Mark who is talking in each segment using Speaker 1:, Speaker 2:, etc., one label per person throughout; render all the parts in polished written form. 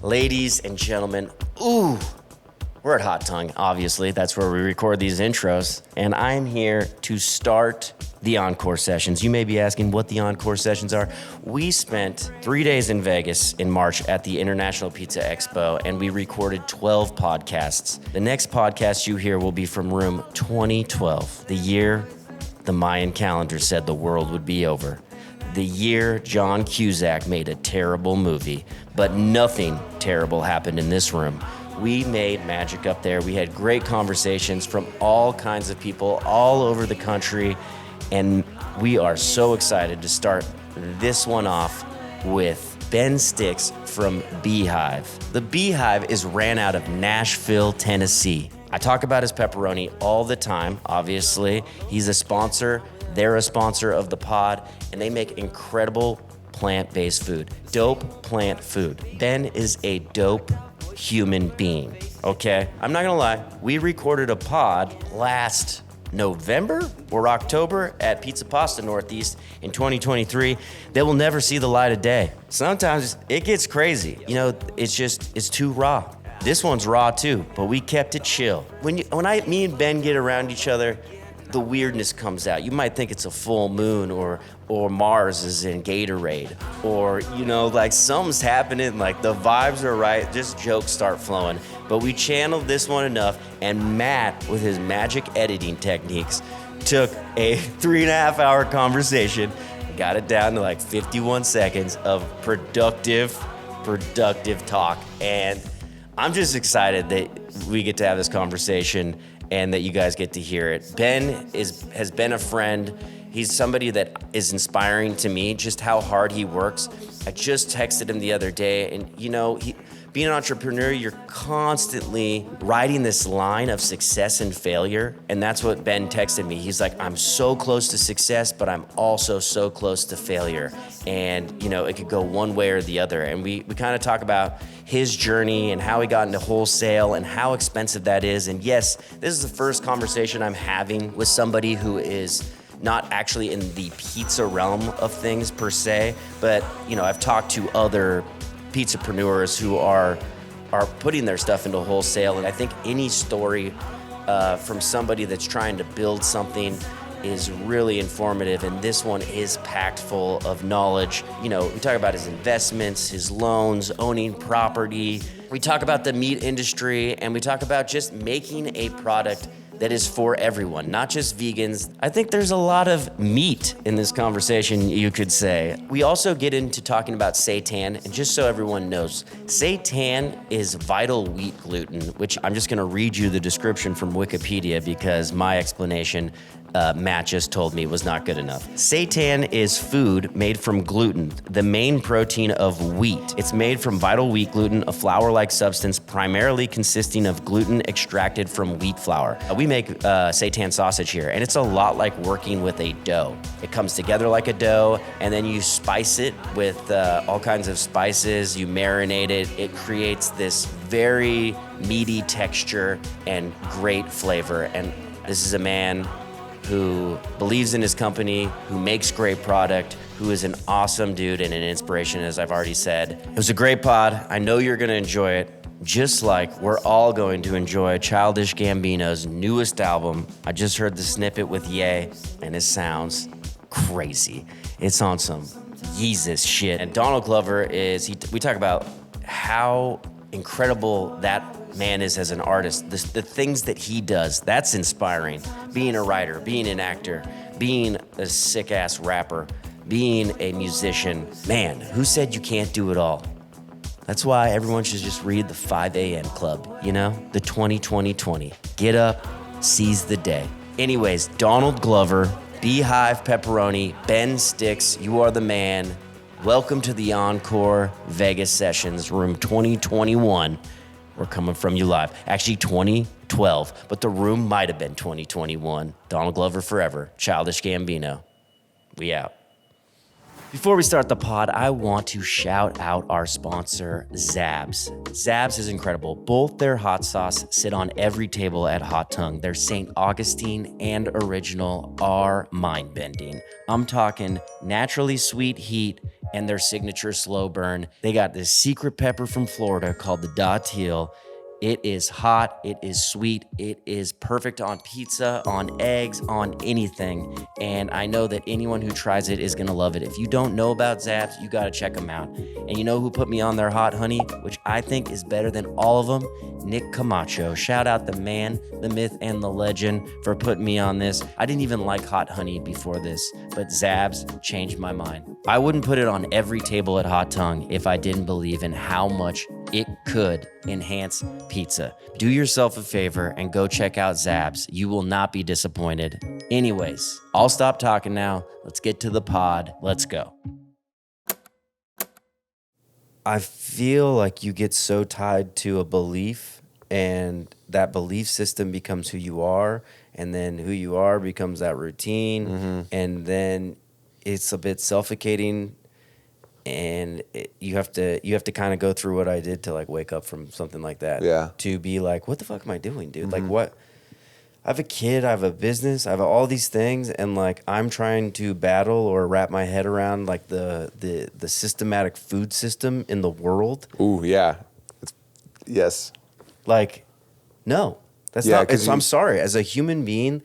Speaker 1: Ladies and gentlemen, we're at Hot Tongue, obviously. That's where we record these intros. And I'm here to start the Encore Sessions. You may be asking what the Encore Sessions are. We spent 3 days in Vegas in March at the International Pizza Expo, and we recorded 12 podcasts. The next podcast you hear will be from room 2012, the year the Mayan calendar said the world would be over. The year John Cusack made a terrible movie, but nothing terrible happened in this room. We made magic up there. We had great conversations from all kinds of people all over the country, and we are so excited to start this one off with Ben Stix from BeHive. The BeHive is ran out of Nashville, Tennessee. I talk about his pepperoni all the time, obviously. He's a sponsor. They're a sponsor of the pod, and they make incredible plant-based food. Dope plant food. Ben is a dope human being, okay? I'm not gonna lie, we recorded a pod last November or October at Pizza Pasta Northeast in 2023 that will never see the light of day. Sometimes it gets crazy. You know, it's too raw. This one's raw too, but we kept it chill. When me and Ben get around each other, the weirdness comes out. You might think it's a full moon or Mars is in Gatorade or, like something's happening, like the vibes are right, just jokes start flowing. But we channeled this one enough, and Matt, with his magic editing techniques, took a 3.5 hour conversation, got it down to like 51 seconds of productive talk. And I'm just excited that we get to have this conversation and that you guys get to hear it. Ben has been a friend. He's somebody that is inspiring to me, just how hard he works. I just texted him the other day, and being an entrepreneur, you're constantly riding this line of success and failure, and that's what Ben texted me. He's like, I'm so close to success, but I'm also so close to failure. And, it could go one way or the other. And we kind of talk about his journey and how he got into wholesale and how expensive that is. And yes, this is the first conversation I'm having with somebody who is not actually in the pizza realm of things per se, but I've talked to other pizzapreneurs who are putting their stuff into wholesale, and I think any story from somebody that's trying to build something is really informative, and this one is packed full of knowledge. We talk about his investments, his loans, owning property. We talk about the meat industry, and we talk about just making a product that is for everyone, not just vegans. I think there's a lot of meat in this conversation, you could say. We also get into talking about seitan, and just so everyone knows, seitan is vital wheat gluten, which I'm just gonna read you the description from Wikipedia because my explanation Matt just told me was not good enough. Seitan is food made from gluten, the main protein of wheat. It's made from vital wheat gluten, a flour-like substance primarily consisting of gluten extracted from wheat flour. We make seitan sausage here, and it's a lot like working with a dough. It comes together like a dough, and then you spice it with all kinds of spices, you marinate it. It creates this very meaty texture and great flavor. And this is a man who believes in his company, who makes great product, who is an awesome dude and an inspiration, as I've already said. It was a great pod. I know you're gonna enjoy it, just like we're all going to enjoy Childish Gambino's newest album. I just heard the snippet with Ye, and it sounds crazy. It's on some Yeezus shit. And Donald Glover we talk about how incredible that man is as an artist. The things that he does, that's inspiring. Being a writer, being an actor, being a sick-ass rapper, being a musician. Man, who said you can't do it all? That's why everyone should just read the 5 a.m. Club, the 20-20-20. Get up, seize the day. Anyways, Donald Glover, BeHive Pepperoni, Ben Stix, you are the man. Welcome to the Encore Vegas Sessions, room 2021. We're coming from you live. Actually, 2012, but the room might have been 2021. Donald Glover forever. Childish Gambino. We out. Before we start the pod, I want to shout out our sponsor, Zabs. Zabs is incredible. Both their hot sauce sit on every table at Hot Tongue. Their St. Augustine and original are mind-bending. I'm talking naturally sweet heat and their signature slow burn. They got this secret pepper from Florida called the datil. It is hot, it is sweet, it is perfect on pizza, on eggs, on anything. And I know that anyone who tries it is gonna love it. If you don't know about Zabs, you gotta check them out. And you know who put me on their hot honey, which I think is better than all of them? Nick Camacho. Shout out the man, the myth, and the legend for putting me on this. I didn't even like hot honey before this, but Zabs changed my mind. I wouldn't put it on every table at Hot Tongue if I didn't believe in how much it could enhance pizza. Do yourself a favor and go check out Zabs. You will not be disappointed. Anyways, I'll stop talking now. Let's get to the pod. Let's go. I feel like you get so tied to a belief, and that belief system becomes who you are, and then who you are becomes that routine, and then it's a bit suffocating. And you have to kind of go through what I did to like wake up from something like that. Yeah. To be like, what the fuck am I doing, dude? Like, what? I have a kid, I have a business, I have all these things, and like I'm trying to battle or wrap my head around like the systematic food system in the world.
Speaker 2: Ooh, yeah. Yes.
Speaker 1: Like, no, that's not. I'm sorry, as a human being,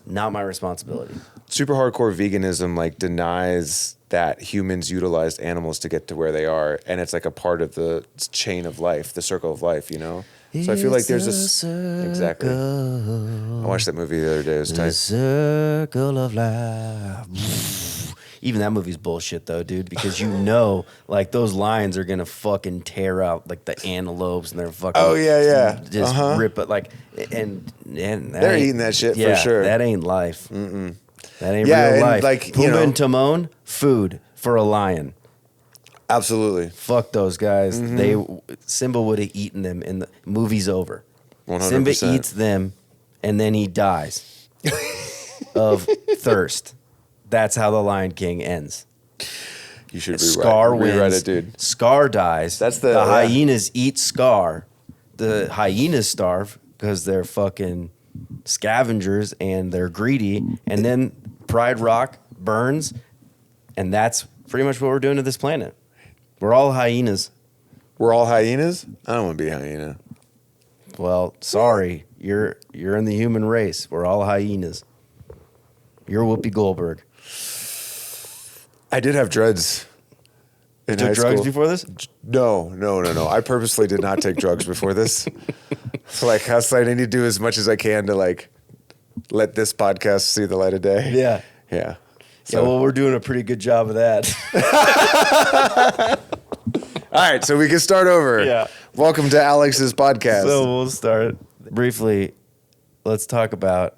Speaker 1: not my responsibility.
Speaker 2: Super hardcore veganism like denies that humans utilized animals to get to where they are, and it's like a part of the chain of life, the circle of life, you know? So I feel like there's this exactly. I watched that movie the other day. It was tight.
Speaker 1: Circle of life. Even that movie's bullshit though, dude, because you know, like those lions are gonna fucking tear out like the antelopes and they're fucking.
Speaker 2: Oh yeah.
Speaker 1: Just rip it like, and
Speaker 2: they're eating that shit for sure.
Speaker 1: That ain't life. That ain't real life.
Speaker 2: Like,
Speaker 1: Pumbaa and Timon, food for a lion.
Speaker 2: Absolutely.
Speaker 1: Fuck those guys. Simba would have eaten them, and the movie's over.
Speaker 2: 100%.
Speaker 1: Simba eats them, and then he dies of thirst. That's how the Lion King ends.
Speaker 2: You should
Speaker 1: rewrite
Speaker 2: it, dude.
Speaker 1: Scar dies.
Speaker 2: That's the
Speaker 1: hyenas eat Scar. The hyenas starve because they're fucking scavengers and they're greedy. And then Pride Rock burns, and that's pretty much what we're doing to this planet. We're all hyenas.
Speaker 2: We're all hyenas? I don't want to be a hyena.
Speaker 1: Well, sorry. You're in the human race. We're all hyenas. You're Whoopi Goldberg.
Speaker 2: I did have dreads in high
Speaker 1: school. Took drugs before this?
Speaker 2: No. I purposely did not take drugs before this. So like, I need to do as much as I can to like let this podcast see the light of day.
Speaker 1: Yeah.
Speaker 2: Yeah.
Speaker 1: So. Yeah, well, we're doing a pretty good job of that.
Speaker 2: All right, so we can start over.
Speaker 1: Yeah.
Speaker 2: Welcome to Alex's podcast.
Speaker 1: So we'll start briefly. Let's talk about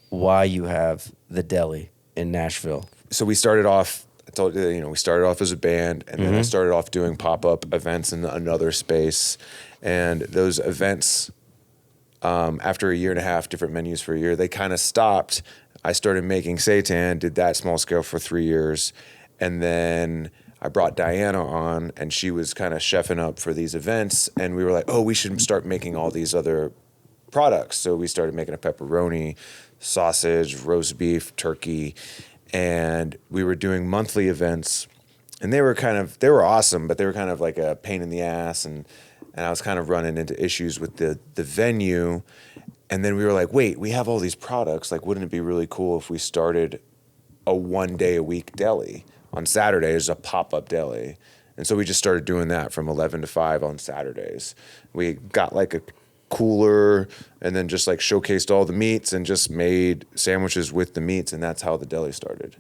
Speaker 1: why you have the deli in Nashville.
Speaker 2: So we started off, I told you, we started off as a band, and then I started off doing pop-up events in another space. And those events, after a year and a half, different menus for a year, they kind of stopped. I started making seitan, did that small scale for 3 years. And then I brought Diana on, and she was kind of chefing up for these events. And we were like, oh, we should start making all these other products. So we started making a pepperoni, sausage, roast beef, turkey. And we were doing monthly events. And they were awesome, but they were kind of like a pain in the ass. And I was kind of running into issues with the venue. And then we were like, wait, we have all these products. Like, wouldn't it be really cool if we started a 1 day a week deli? On Saturdays, a pop-up deli. And so we just started doing that from 11 to 5 on Saturdays. We got like a cooler and then just like showcased all the meats and just made sandwiches with the meats. And that's how the deli started.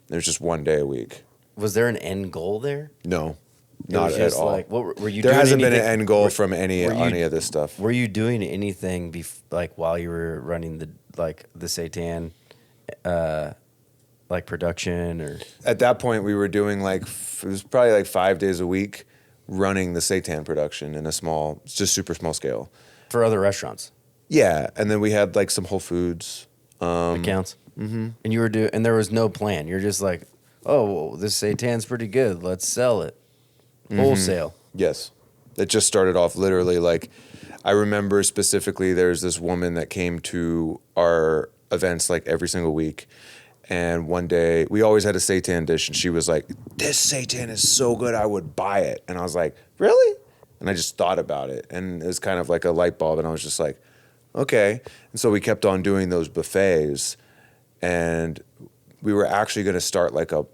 Speaker 2: There's just 1 day a week.
Speaker 1: Was there an end goal there?
Speaker 2: No, not at all.
Speaker 1: Like, what were you?
Speaker 2: There
Speaker 1: doing
Speaker 2: hasn't
Speaker 1: anything?
Speaker 2: been an end goal from any of this stuff.
Speaker 1: Were you doing anything like while you were running the seitan, like production or?
Speaker 2: At that point, we were doing it was probably like 5 days a week, running the seitan production in just super small scale.
Speaker 1: For other restaurants.
Speaker 2: Yeah, and then we had like some Whole Foods
Speaker 1: accounts. And you were and there was no plan. You're just like, oh, well, this seitan's pretty good. Let's sell it. Wholesale.
Speaker 2: Yes. It just started off literally like, I remember specifically there's this woman that came to our events like every single week. And one day, we always had a seitan dish, and she was like, this seitan is so good, I would buy it. And I was like, really? And I just thought about it. And it was kind of like a light bulb, and I was just like, okay. And so we kept on doing those buffets, and we were actually going to start like a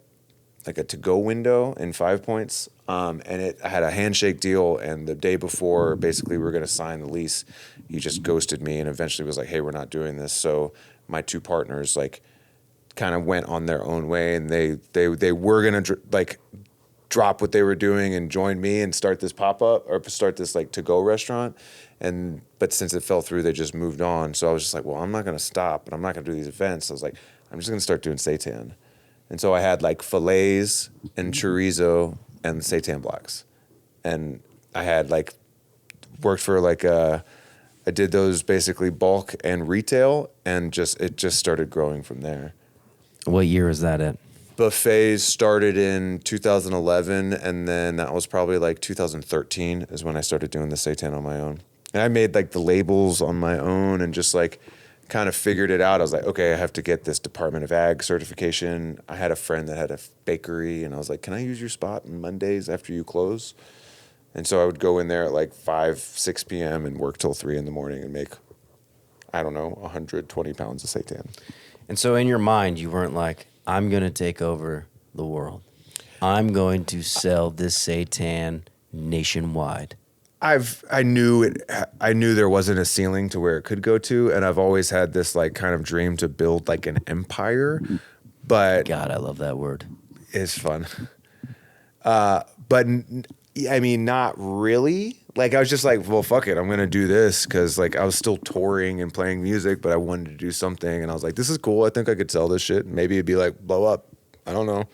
Speaker 2: to-go window in 5 Points. And it had a handshake deal, and the day before, basically, we were going to sign the lease. He just ghosted me and eventually was like, hey, we're not doing this. So my two partners, like, kind of went on their own way, and they were going to, like, drop what they were doing and join me and start this pop-up or start this, like, to-go restaurant. But since it fell through, they just moved on. So I was just like, well, I'm not going to stop, and I'm not going to do these events. I was like, I'm just going to start doing seitan. And so I had like fillets and chorizo and seitan blocks. And I had like worked for like I did those basically bulk and retail, and it just started growing from there.
Speaker 1: What year is that at?
Speaker 2: Buffets started in 2011, and then that was probably like 2013 is when I started doing the seitan on my own. And I made like the labels on my own and just like kind of figured it out. I was like, okay, I have to get this Department of Ag certification. I had a friend that had a bakery, and I was like, can I use your spot on Mondays after you close? And so I would go in there at like 5, 6 p.m. and work till 3 in the morning and make, I don't know, 120 pounds of seitan.
Speaker 1: And so in your mind, you weren't like, I'm going to take over the world. I'm going to sell this seitan nationwide.
Speaker 2: I knew there wasn't a ceiling to where it could go to, and I've always had this like kind of dream to build like an empire. But
Speaker 1: God, I love that word.
Speaker 2: It's fun. I mean, not really. Like I was just like, well, fuck it, I'm gonna do this because like I was still touring and playing music, but I wanted to do something, and I was like, this is cool. I think I could sell this shit. Maybe it'd be like blow up. I don't know.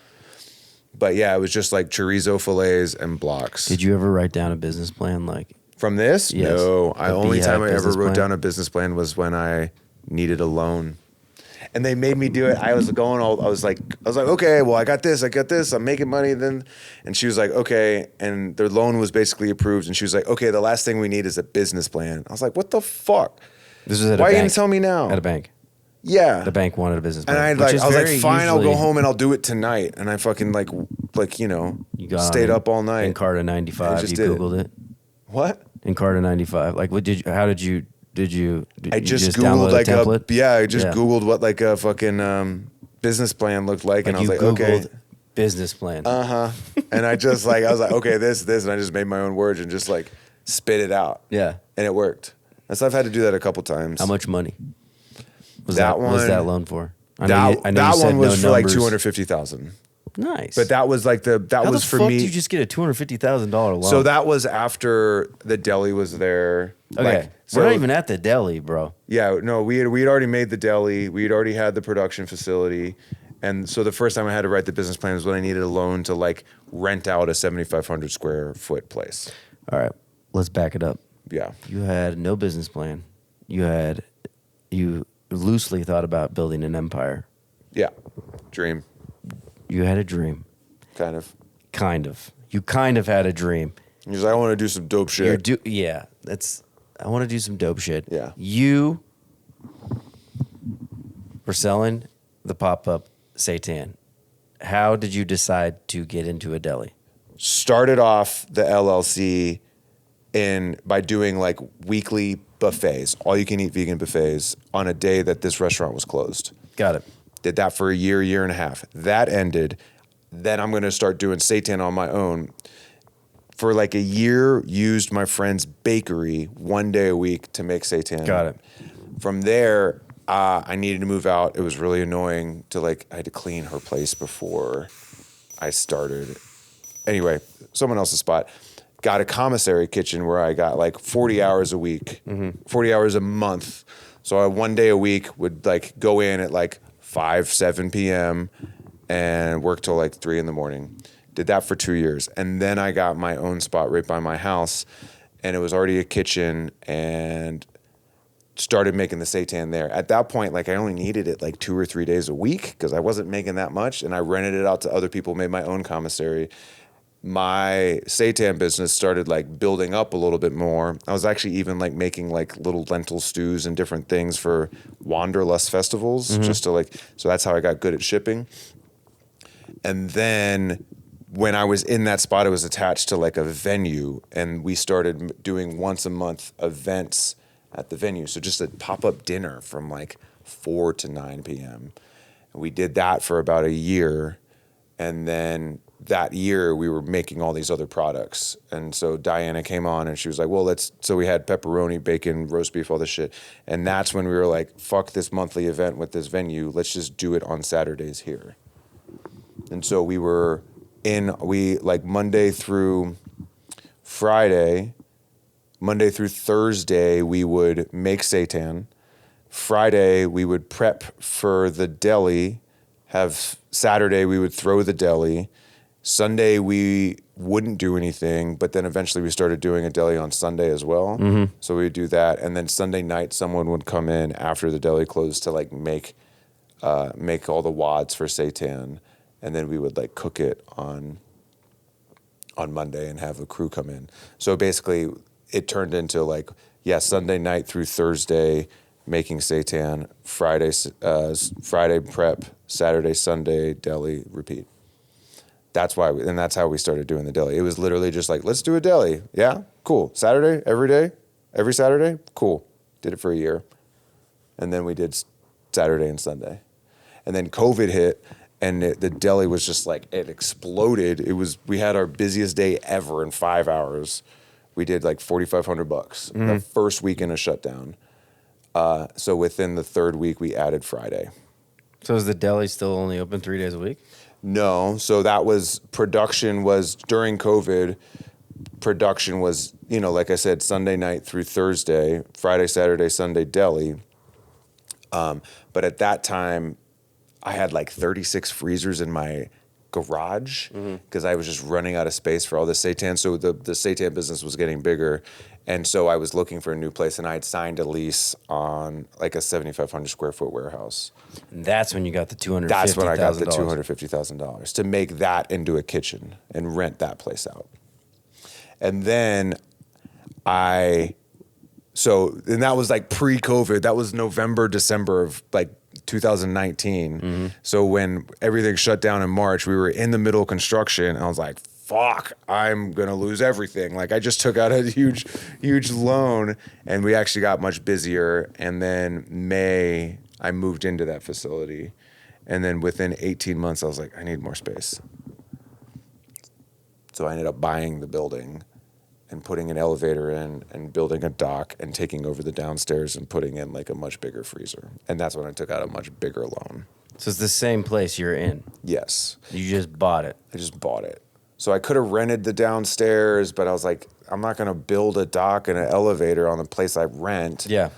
Speaker 2: But yeah, it was just like chorizo fillets and blocks.
Speaker 1: Did you ever write down a business plan like
Speaker 2: from this?
Speaker 1: Yes.
Speaker 2: No. The only time I ever wrote
Speaker 1: plan?
Speaker 2: down a business plan was when I needed a loan. And they made me do it. I was like, okay, well, I got this, I'm making money then. And she was like, okay. And their loan was basically approved. And she was like, okay, the last thing we need is a business plan. I was like, what the fuck?
Speaker 1: This was at
Speaker 2: Why
Speaker 1: a bank.
Speaker 2: You didn't tell me now?
Speaker 1: At a bank.
Speaker 2: Yeah.
Speaker 1: The bank wanted a business plan.
Speaker 2: And I was like, fine, I'll go home and I'll do it tonight. And I fucking like you know, stayed up all night.
Speaker 1: Encarta 95. You Googled it.
Speaker 2: What?
Speaker 1: Encarta 95. Like, what did you? How did you?
Speaker 2: I just
Speaker 1: just
Speaker 2: Googled like
Speaker 1: template?
Speaker 2: I just Googled what like a fucking business plan looked like, and I was like, okay,
Speaker 1: business plan.
Speaker 2: And I was like, okay, this, and I just made my own words and just like spit it out.
Speaker 1: Yeah,
Speaker 2: and it worked. And so I've had to do that a couple times.
Speaker 1: How much money was
Speaker 2: that one?
Speaker 1: Was that loan for?
Speaker 2: That one was for like $250,000.
Speaker 1: Nice,
Speaker 2: but that was like that was for me.
Speaker 1: How the fuck did you just get a $250,000 loan?
Speaker 2: So that was after the deli was there.
Speaker 1: Okay,
Speaker 2: like, so,
Speaker 1: we're not even at the deli, bro.
Speaker 2: Yeah, no, we had already made the deli. We had already had the production facility, and so the first time I had to write the business plan was when I needed a loan to like rent out a 7,500 square foot place.
Speaker 1: All right, let's back it up.
Speaker 2: Yeah,
Speaker 1: you had no business plan. You loosely thought about building an empire.
Speaker 2: Yeah, dream.
Speaker 1: You had a dream.
Speaker 2: Kind of.
Speaker 1: You kind of had a dream.
Speaker 2: He's like, I want to do some dope shit.
Speaker 1: I want to do some dope shit.
Speaker 2: Yeah.
Speaker 1: You were selling the pop-up seitan. How did you decide to get into a deli?
Speaker 2: Started off the LLC by doing like weekly buffets, all you can eat vegan buffets on a day that this restaurant was closed.
Speaker 1: Got it.
Speaker 2: Did that for a year and a half. That ended. Then I'm going to start doing seitan on my own. For like a year, used my friend's bakery 1 day a week to make seitan.
Speaker 1: Got it.
Speaker 2: From there, I needed to move out. It was really annoying I had to clean her place before I started. Anyway, someone else's spot. Got a commissary kitchen where I got like 40 hours a week, 40 hours a month. So I 1 day a week would like go in at like 5, 7 p.m. and work till like 3 in the morning. Did that for 2 years. And then I got my own spot right by my house, and it was already a kitchen, and started making the seitan there. At that point, like I only needed it like 2 or 3 days a week because I wasn't making that much, and I rented it out to other people, made my own commissary. My seitan business started like building up a little bit more. I was actually even like making like little lentil stews and different things for Wanderlust festivals, just to like, so that's how I got good at shipping. And then when I was in that spot, it was attached to like a venue, and we started doing once a month events at the venue. So just a pop-up dinner from like 4 to 9 p.m. And we did that for about a year. And then that year we were making all these other products. And so Diana came on and she was like, well, so we had pepperoni, bacon, roast beef, all this shit. And that's when we were like, fuck this monthly event with this venue. Let's just do it on Saturdays here. And so we like Monday through Thursday, we would make seitan. Friday, we would prep for the deli. Saturday, we would throw the deli. Sunday, we wouldn't do anything, but then eventually we started doing a deli on Sunday as well. Mm-hmm. So we would do that. And then Sunday night, someone would come in after the deli closed to like make all the wads for seitan. And then we would like cook it on Monday and have a crew come in. So basically it turned into like, Sunday night through Thursday making seitan, Friday prep, Saturday, Sunday, deli, repeat. That's how we started doing the deli. It was literally just like, let's do a deli. Yeah, cool. Saturday, every day, every Saturday, cool. Did it for a year. And then we did Saturday and Sunday. And then COVID hit, and the deli was just like, it exploded. We had our busiest day ever in 5 hours. We did like $4,500 the first weekend of shutdown. So within the third week, we added Friday.
Speaker 1: So is the deli still only open 3 days a week?
Speaker 2: No. So production was during COVID. Production was, like I said, Sunday night through Thursday, Friday, Saturday, Sunday deli. But at that time, I had like 36 freezers in my garage because I was just running out of space for all the seitan. So the seitan business was getting bigger. And so I was looking for a new place, and I had signed a lease on like a 7,500 square foot warehouse.
Speaker 1: And that's when you got the $250,000.
Speaker 2: That's when I got the $250,000 to make that into a kitchen and rent that place out. And then and that was like pre-COVID. That was November, December of like 2019. So when everything shut down in March, we were in the middle of construction, and I was like, fuck, I'm going to lose everything. Like I just took out a huge, huge loan, and we actually got much busier. And then May, I moved into that facility. And then within 18 months, I was like, I need more space. So I ended up buying the building and putting an elevator in and building a dock and taking over the downstairs and putting in like a much bigger freezer. And that's when I took out a much bigger loan.
Speaker 1: So it's the same place you're in?
Speaker 2: Yes.
Speaker 1: You just bought it?
Speaker 2: I just bought it. So I could have rented the downstairs, but I was like, I'm not going to build a dock and an elevator on the place I rent.
Speaker 1: Yeah.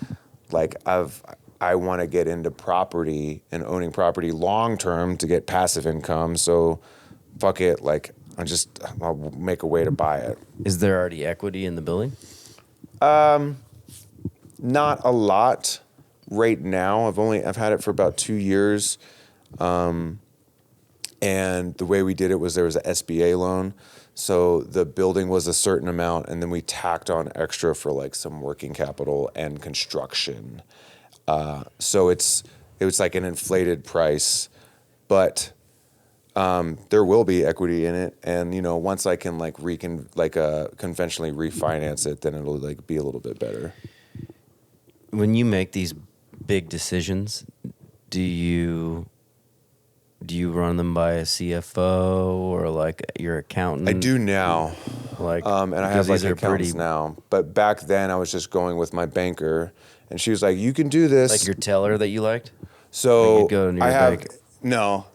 Speaker 2: Like I want to get into property and owning property long term to get passive income. So fuck it. Like I'll make a way to buy it.
Speaker 1: Is there already equity in the building?
Speaker 2: Not a lot right now. I've had it for about 2 years. And the way we did it was there was an SBA loan. So the building was a certain amount, and then we tacked on extra for like some working capital and construction. So it was like an inflated price, but there will be equity in it. And once I can conventionally refinance it, then it'll like be a little bit better.
Speaker 1: When you make these big decisions, do you run them by a CFO or like your accountant?
Speaker 2: I do now. And I have like accountants now. But back then I was just going with my banker, and she was like, you can do this.
Speaker 1: Like your teller that you liked?
Speaker 2: So
Speaker 1: like go into your bank.
Speaker 2: No.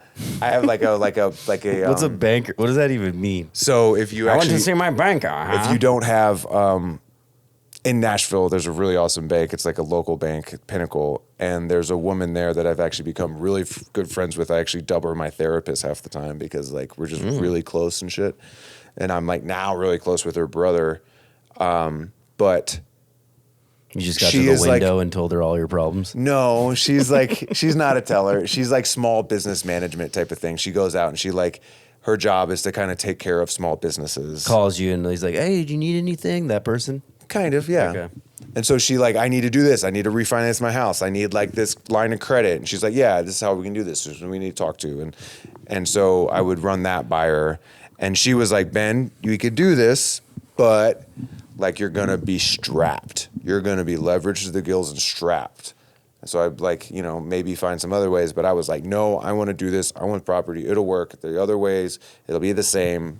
Speaker 2: I have like a
Speaker 1: What's a banker? What does that even mean?
Speaker 2: So if you
Speaker 1: I went to see my banker.
Speaker 2: If you don't have in Nashville, there's a really awesome bank. It's like a local bank, Pinnacle, and there's a woman there that I've actually become really good friends with. I actually dub her my therapist half the time because like we're just really close and shit. And I'm like now really close with her brother. But
Speaker 1: You just got to the window and told her all your problems?
Speaker 2: No, she's like, she's not a teller. She's like small business management type of thing. She goes out and she like, her job is to kind of take care of small businesses.
Speaker 1: Calls you and he's like, hey, do you need anything? That person?
Speaker 2: Kind of, yeah.
Speaker 1: Okay.
Speaker 2: And so she like, I need to do this. I need to refinance my house. I need like this line of credit. And she's like, yeah, this is how we can do this. This is who we need to talk to. And so I would run that by her. And she was like, Ben, you could do this, but like you're going to be strapped. You're going to be leveraged to the gills and strapped. And so I'd like, you know, maybe find some other ways. But I was like, no, I want to do this. I want property. It'll work. The other ways, it'll be the same.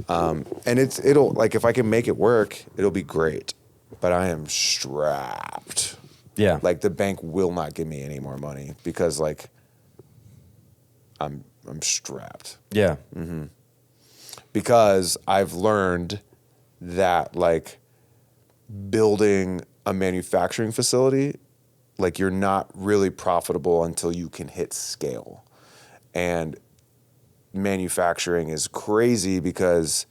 Speaker 2: And it'll like, if I can make it work, it'll be great. But I am strapped.
Speaker 1: Yeah.
Speaker 2: Like the bank will not give me any more money because like I'm strapped.
Speaker 1: Yeah.
Speaker 2: Mm-hmm. Because I've learned that like building a manufacturing facility, like you're not really profitable until you can hit scale. And manufacturing is crazy because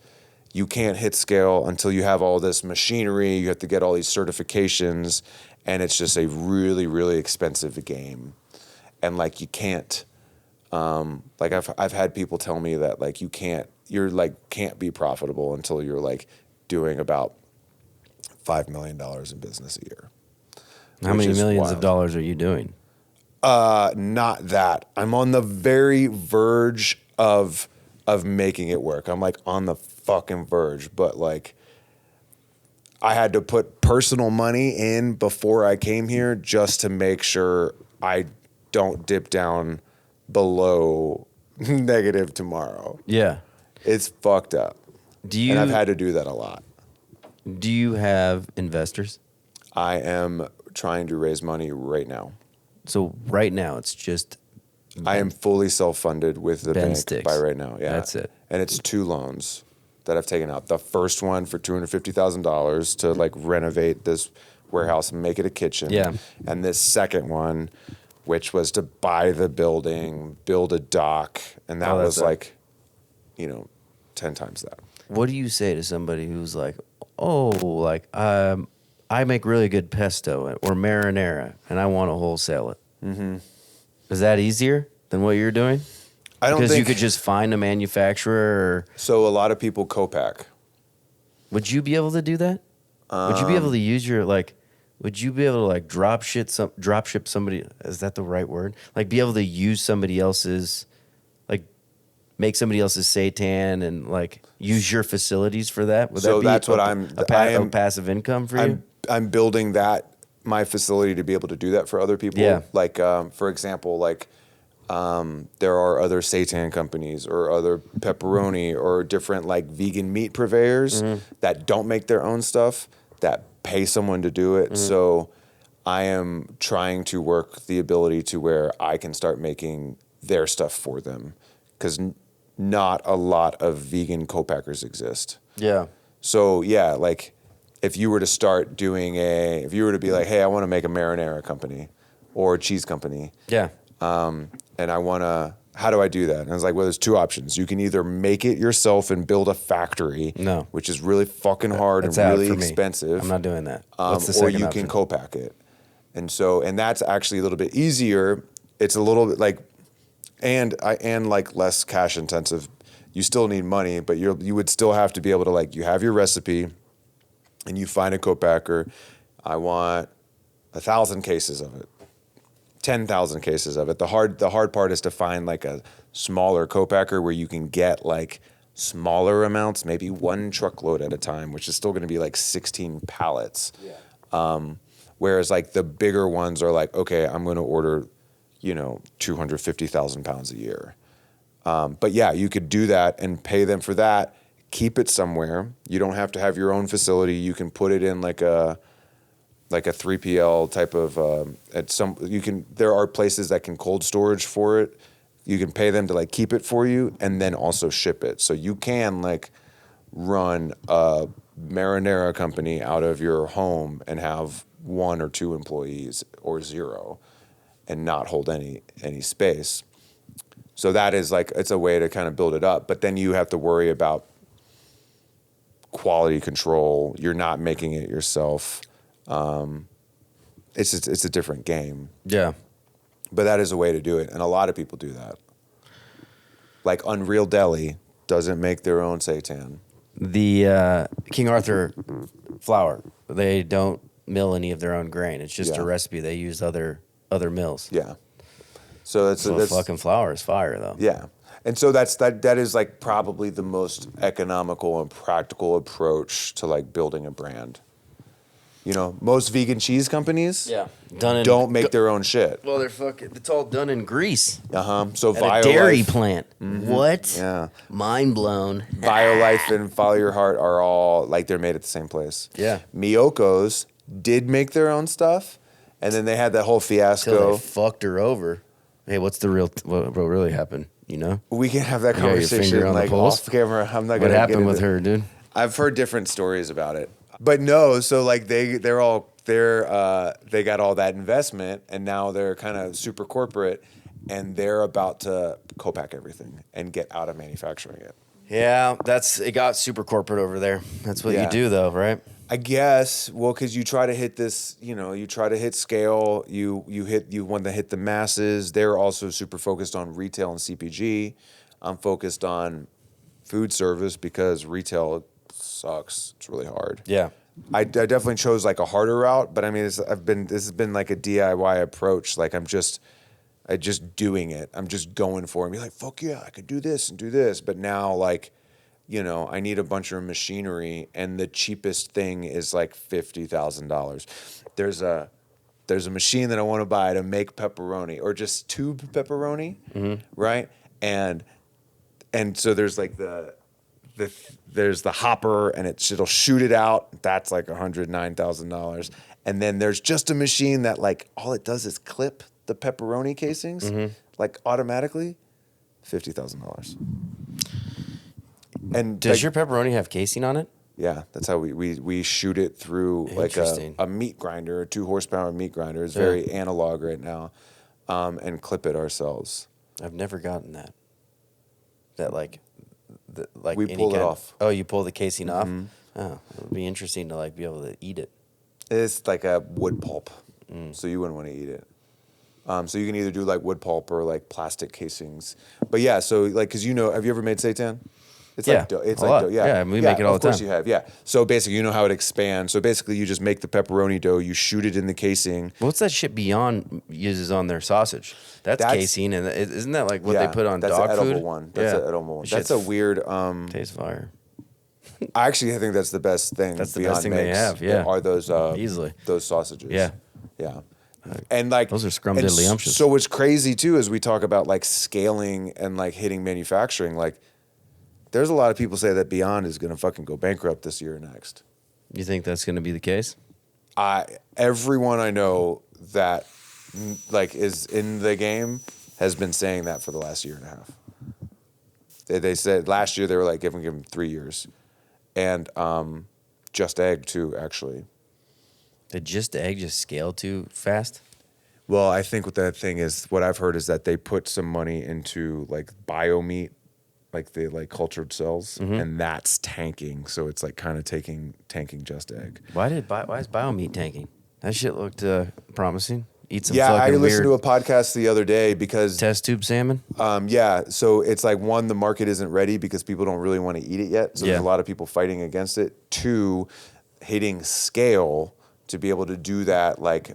Speaker 2: you can't hit scale until you have all this machinery, you have to get all these certifications, and it's just a really, really expensive game. And like you can't, like I've had people tell me that like can't be profitable until you're like doing about $5 million in business a year.
Speaker 1: How many millions of dollars are you doing?
Speaker 2: Not that. I'm on the very verge of making it work. I'm like on the fucking verge, but like I had to put personal money in before I came here just to make sure I don't dip down below negative tomorrow.
Speaker 1: Yeah.
Speaker 2: It's fucked up. And I've had to do that a lot.
Speaker 1: Do you have investors?
Speaker 2: I am trying to raise money right now.
Speaker 1: So right now it's just
Speaker 2: I am fully self-funded with the
Speaker 1: Ben
Speaker 2: bank
Speaker 1: Stix.
Speaker 2: by right now. Yeah.
Speaker 1: That's it.
Speaker 2: And it's 2 loans that I've taken out. The first one for $250,000 to like renovate this warehouse and make it a kitchen.
Speaker 1: Yeah.
Speaker 2: And this second one, which was to buy the building, build a dock, and that was like, 10 times that.
Speaker 1: What do you say to somebody who's like, oh, like I make really good pesto or marinara and I want to wholesale it? Mm-hmm. Is that easier than what you're doing?
Speaker 2: I don't
Speaker 1: because
Speaker 2: think
Speaker 1: you could just find a manufacturer.
Speaker 2: So a lot of people co-pack.
Speaker 1: Would you be able to do that? Would you be able to use your like? Would you be able to like drop ship somebody? Is that the right word? Like be able to use somebody else's, like make somebody else's seitan and like use your facilities for that? Would
Speaker 2: So
Speaker 1: that be
Speaker 2: that's what
Speaker 1: a passive income for you?
Speaker 2: I'm building my facility to be able to do that for other people.
Speaker 1: Yeah.
Speaker 2: Like, for example, like there are other seitan companies or other pepperoni or different like vegan meat purveyors that don't make their own stuff that pay someone to do it. So I am trying to work the ability to where I can start making their stuff for them because not a lot of vegan co-packers exist.
Speaker 1: Yeah.
Speaker 2: So yeah, like if you were to start doing if you were to be like, hey, I want to make a marinara company or a cheese company.
Speaker 1: Yeah.
Speaker 2: And I want to, how do I do that? And I was like, well, there's 2 options. You can either make it yourself and build a factory, which is really fucking hard and really expensive.
Speaker 1: I'm not doing that.
Speaker 2: Or you can co-pack it. And that's actually a little bit easier. It's a little bit like, and like less cash intensive. You still need money, but you would still have to be able to like, you have your recipe and you find a co-packer. I want 1,000 cases of it. 10,000 cases of it. The hard part is to find like a smaller co-packer where you can get like smaller amounts, maybe 1 truckload at a time, which is still going to be like 16 pallets. Yeah. Whereas like the bigger ones are like, okay, I'm going to order, 250,000 pounds a year. But yeah, you could do that and pay them for that. Keep it somewhere. You don't have to have your own facility. You can put it in like a 3PL type of there are places that can cold storage for it. You can pay them to like keep it for you and then also ship it. So you can like run a marinara company out of your home and have 1 or 2 employees or 0 and not hold any space. So that is like, it's a way to kind of build it up, but then you have to worry about quality control. You're not making it yourself. It's a different game.
Speaker 1: Yeah.
Speaker 2: But that is a way to do it, and a lot of people do that. Like Unreal Deli doesn't make their own seitan.
Speaker 1: The King Arthur flour, they don't mill any of their own grain. It's just
Speaker 2: Yeah.
Speaker 1: a recipe. They use other mills.
Speaker 2: Yeah. So
Speaker 1: So the fucking flour is fire, though.
Speaker 2: Yeah. And so that is like probably the most economical and practical approach to like building a brand. You know, most vegan cheese companies don't make their own shit.
Speaker 1: Well, it's all done in Greece.
Speaker 2: So
Speaker 1: At a dairy
Speaker 2: BioLife,
Speaker 1: plant. What?
Speaker 2: Yeah.
Speaker 1: Mind blown.
Speaker 2: BioLife and Follow Your Heart are all like they're made at the same place.
Speaker 1: Yeah.
Speaker 2: Miyoko's did make their own stuff, and then they had that whole
Speaker 1: Till
Speaker 2: fiasco.
Speaker 1: they fucked her over. Hey, what's the real? What really happened? You know?
Speaker 2: We can have that
Speaker 1: You got your finger
Speaker 2: conversation
Speaker 1: on the
Speaker 2: like
Speaker 1: pulse?
Speaker 2: off camera. I'm not
Speaker 1: What
Speaker 2: gonna get
Speaker 1: happened with
Speaker 2: into-
Speaker 1: her, dude?
Speaker 2: I've heard different stories about it, but no. So like they got all that investment, and now they're kind of super corporate, and they're about to co-pack everything and get out of manufacturing it.
Speaker 1: Yeah, it got super corporate over there. That's what you
Speaker 2: Yeah.
Speaker 1: do, though, right?
Speaker 2: I guess, well, because you try to hit this, you try to hit scale. You want to hit the masses. They're also super focused on retail and CPG. I'm focused on food service because retail sucks. It's really hard.
Speaker 1: Yeah.
Speaker 2: I definitely chose like a harder route, but I mean, this has been like a DIY approach. Like I just doing it. I'm just going for it. And be like, fuck yeah, I could do this and do this. But now like, I need a bunch of machinery, and the cheapest thing is like $50,000. There's a machine that I want to buy to make pepperoni or just tube pepperoni, right? And so there's like there's the hopper, and it'll shoot it out. That's like $109,000. And then there's just a machine that like all it does is clip the pepperoni casings like automatically. $50,000. And
Speaker 1: Does
Speaker 2: like,
Speaker 1: your pepperoni have casing on it?
Speaker 2: yeah, that's how we shoot it through like
Speaker 1: Interesting.
Speaker 2: a meat grinder, a 2-horsepower meat grinder. It's very analog right now, and clip it ourselves.
Speaker 1: I've never gotten that. That like
Speaker 2: We
Speaker 1: any
Speaker 2: pull it
Speaker 1: kind-
Speaker 2: off.
Speaker 1: Oh, you pull the casing off? Oh, it would be interesting to like be able to eat it.
Speaker 2: It's like a wood pulp, so you wouldn't want to eat it. So you can either do like wood pulp or like plastic casings. But yeah, so like, have you ever made seitan? It's
Speaker 1: Yeah,
Speaker 2: like dough. It's
Speaker 1: a
Speaker 2: like
Speaker 1: lot.
Speaker 2: dough. Yeah,
Speaker 1: Yeah, we make it all the
Speaker 2: Of course
Speaker 1: time.
Speaker 2: you have. Yeah. So basically, you know how it expands. So basically, you just make the pepperoni dough. You shoot it in the casing.
Speaker 1: What's that shit Beyond uses on their sausage? That's casing, and isn't that like what they put on
Speaker 2: that's
Speaker 1: dog
Speaker 2: an edible
Speaker 1: food?
Speaker 2: one. That's an edible one.
Speaker 1: That
Speaker 2: That's a
Speaker 1: shit's-
Speaker 2: weird.
Speaker 1: Tastes fire.
Speaker 2: I think that's the best thing.
Speaker 1: That's the
Speaker 2: Beyond
Speaker 1: best thing they
Speaker 2: makes,
Speaker 1: have, yeah.
Speaker 2: Are those
Speaker 1: Easily.
Speaker 2: those sausages?
Speaker 1: Yeah.
Speaker 2: Yeah. And like
Speaker 1: Those are
Speaker 2: and
Speaker 1: scrumdiddlyumptious.
Speaker 2: So what's crazy too is we talk about like scaling and like hitting manufacturing. Like, there's a lot of people say that Beyond is going to fucking go bankrupt this year or next.
Speaker 1: You think that's going to be the case?
Speaker 2: Everyone I know that like is in the game has been saying that for the last year and a half. They said last year they were like giving him 3 years, and Just Egg too actually.
Speaker 1: Did Just Egg just scale too fast?
Speaker 2: Well, I think what that thing is, what I've heard is that they put some money into like bio meat, like the like cultured cells, and that's tanking. So it's like kind of tanking Just Egg.
Speaker 1: Why is BioMeat tanking? That shit looked promising. Eat some
Speaker 2: Yeah, I
Speaker 1: fucking
Speaker 2: listened
Speaker 1: weird
Speaker 2: to a podcast the other day because
Speaker 1: test tube salmon.
Speaker 2: yeah, so it's like one, the market isn't ready because people don't really want to eat it yet. So there's a lot of people fighting against it. 2, hitting scale to be able to do that like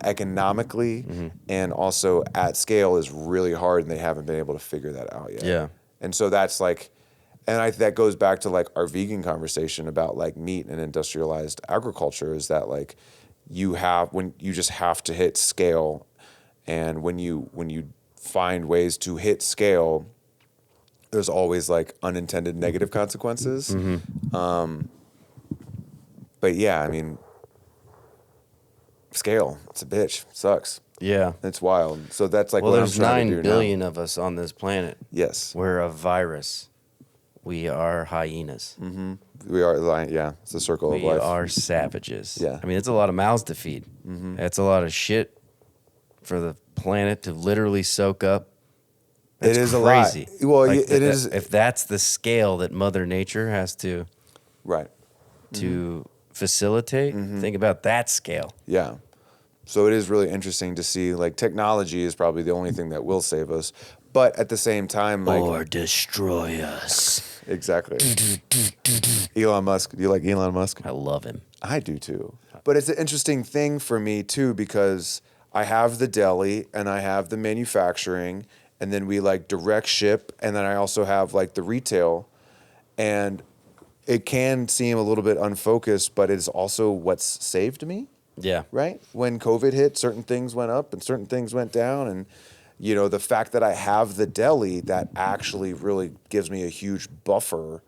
Speaker 2: economically and also at scale is really hard, and they haven't been able to figure that out yet.
Speaker 1: Yeah.
Speaker 2: And so that's like, and that goes back to like our vegan conversation about like meat and industrialized agriculture, is that like when you just have to hit scale, and when you find ways to hit scale, there's always like unintended negative consequences. But yeah, I mean, scale, it's a bitch. It sucks.
Speaker 1: Yeah.
Speaker 2: It's wild. So that's like
Speaker 1: Well,
Speaker 2: what I'm
Speaker 1: there's
Speaker 2: trying to
Speaker 1: 9
Speaker 2: do
Speaker 1: billion
Speaker 2: now.
Speaker 1: of us on this planet.
Speaker 2: Yes.
Speaker 1: We're a virus. We are hyenas.
Speaker 2: We are, yeah, it's the circle of
Speaker 1: We
Speaker 2: life.
Speaker 1: are savages.
Speaker 2: Yeah.
Speaker 1: I mean, it's a lot of mouths to feed. That's a lot of shit for the planet to literally soak up. That's
Speaker 2: It is
Speaker 1: crazy.
Speaker 2: a lot. Well,
Speaker 1: Like,
Speaker 2: it is.
Speaker 1: If that's the scale that Mother Nature has to
Speaker 2: Right.
Speaker 1: facilitate. Think about that scale.
Speaker 2: Yeah. So it is really interesting to see, like, technology is probably the only thing that will save us. But at the same time, like...
Speaker 1: Or destroy us.
Speaker 2: Exactly. Elon Musk. Do you like Elon Musk?
Speaker 1: I love him.
Speaker 2: I do too. But it's an interesting thing for me too, because I have the deli and I have the manufacturing, and then we like direct ship, and then I also have like the retail, and it can seem a little bit unfocused, but it's also what's saved me.
Speaker 1: Yeah.
Speaker 2: Right? When COVID hit, certain things went up and certain things went down. And, you know, the fact that I have the deli, that actually really gives me a huge buffer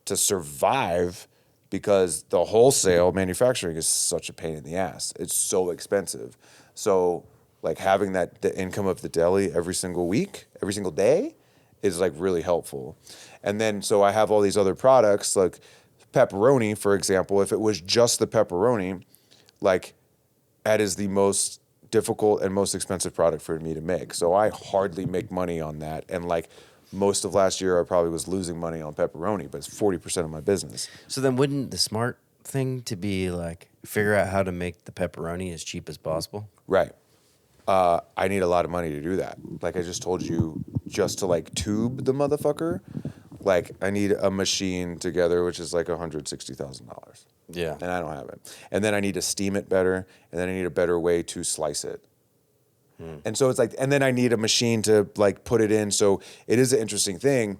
Speaker 2: to survive, because the wholesale manufacturing is such a pain in the ass. It's so expensive. So, like, having the income of the deli every single week, every single day is, like, really helpful. And then, so I have all these other products, like pepperoni, for example. If it was just the pepperoni, like, that is the most difficult and most expensive product for me to make. So I hardly make money on that. And like most of last year, I probably was losing money on pepperoni, but it's 40% of my business.
Speaker 1: So then wouldn't the smart thing to be like figure out how to make the pepperoni as cheap as possible?
Speaker 2: Right. I need a lot of money to do that. Like I just told you, just to like tube the motherfucker, like I need a machine together, which is like $160,000.
Speaker 1: Yeah.
Speaker 2: And I don't have it. And then I need to steam it better, and then I need a better way to slice it. And so it's like, and then I need a machine to like put it in. So it is an interesting thing,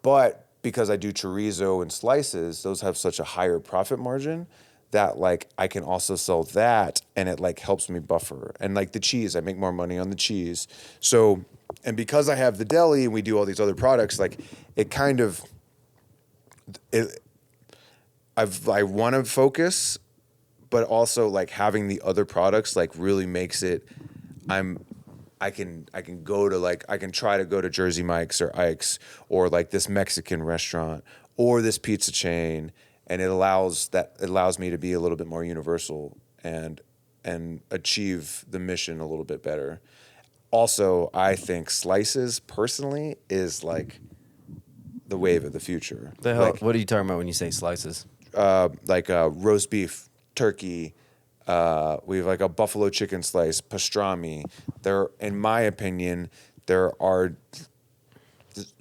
Speaker 2: but because I do chorizo and slices, those have such a higher profit margin that like I can also sell that, and it like helps me buffer. And like the cheese, I make more money on the cheese. So, and because I have the deli and we do all these other products, like it kind of, I want to focus, but also like having the other products like really makes it, I can go to like, I can try to go to Jersey Mike's or Ike's or like this Mexican restaurant or this pizza chain, and it allows me to be a little bit more universal and achieve the mission a little bit better. Also, I think slices personally is like the wave of the future.
Speaker 1: The hell,
Speaker 2: Like,
Speaker 1: what are you talking about when you say slices?
Speaker 2: like roast beef, turkey. We have like a buffalo chicken slice, pastrami. There, in my opinion, there are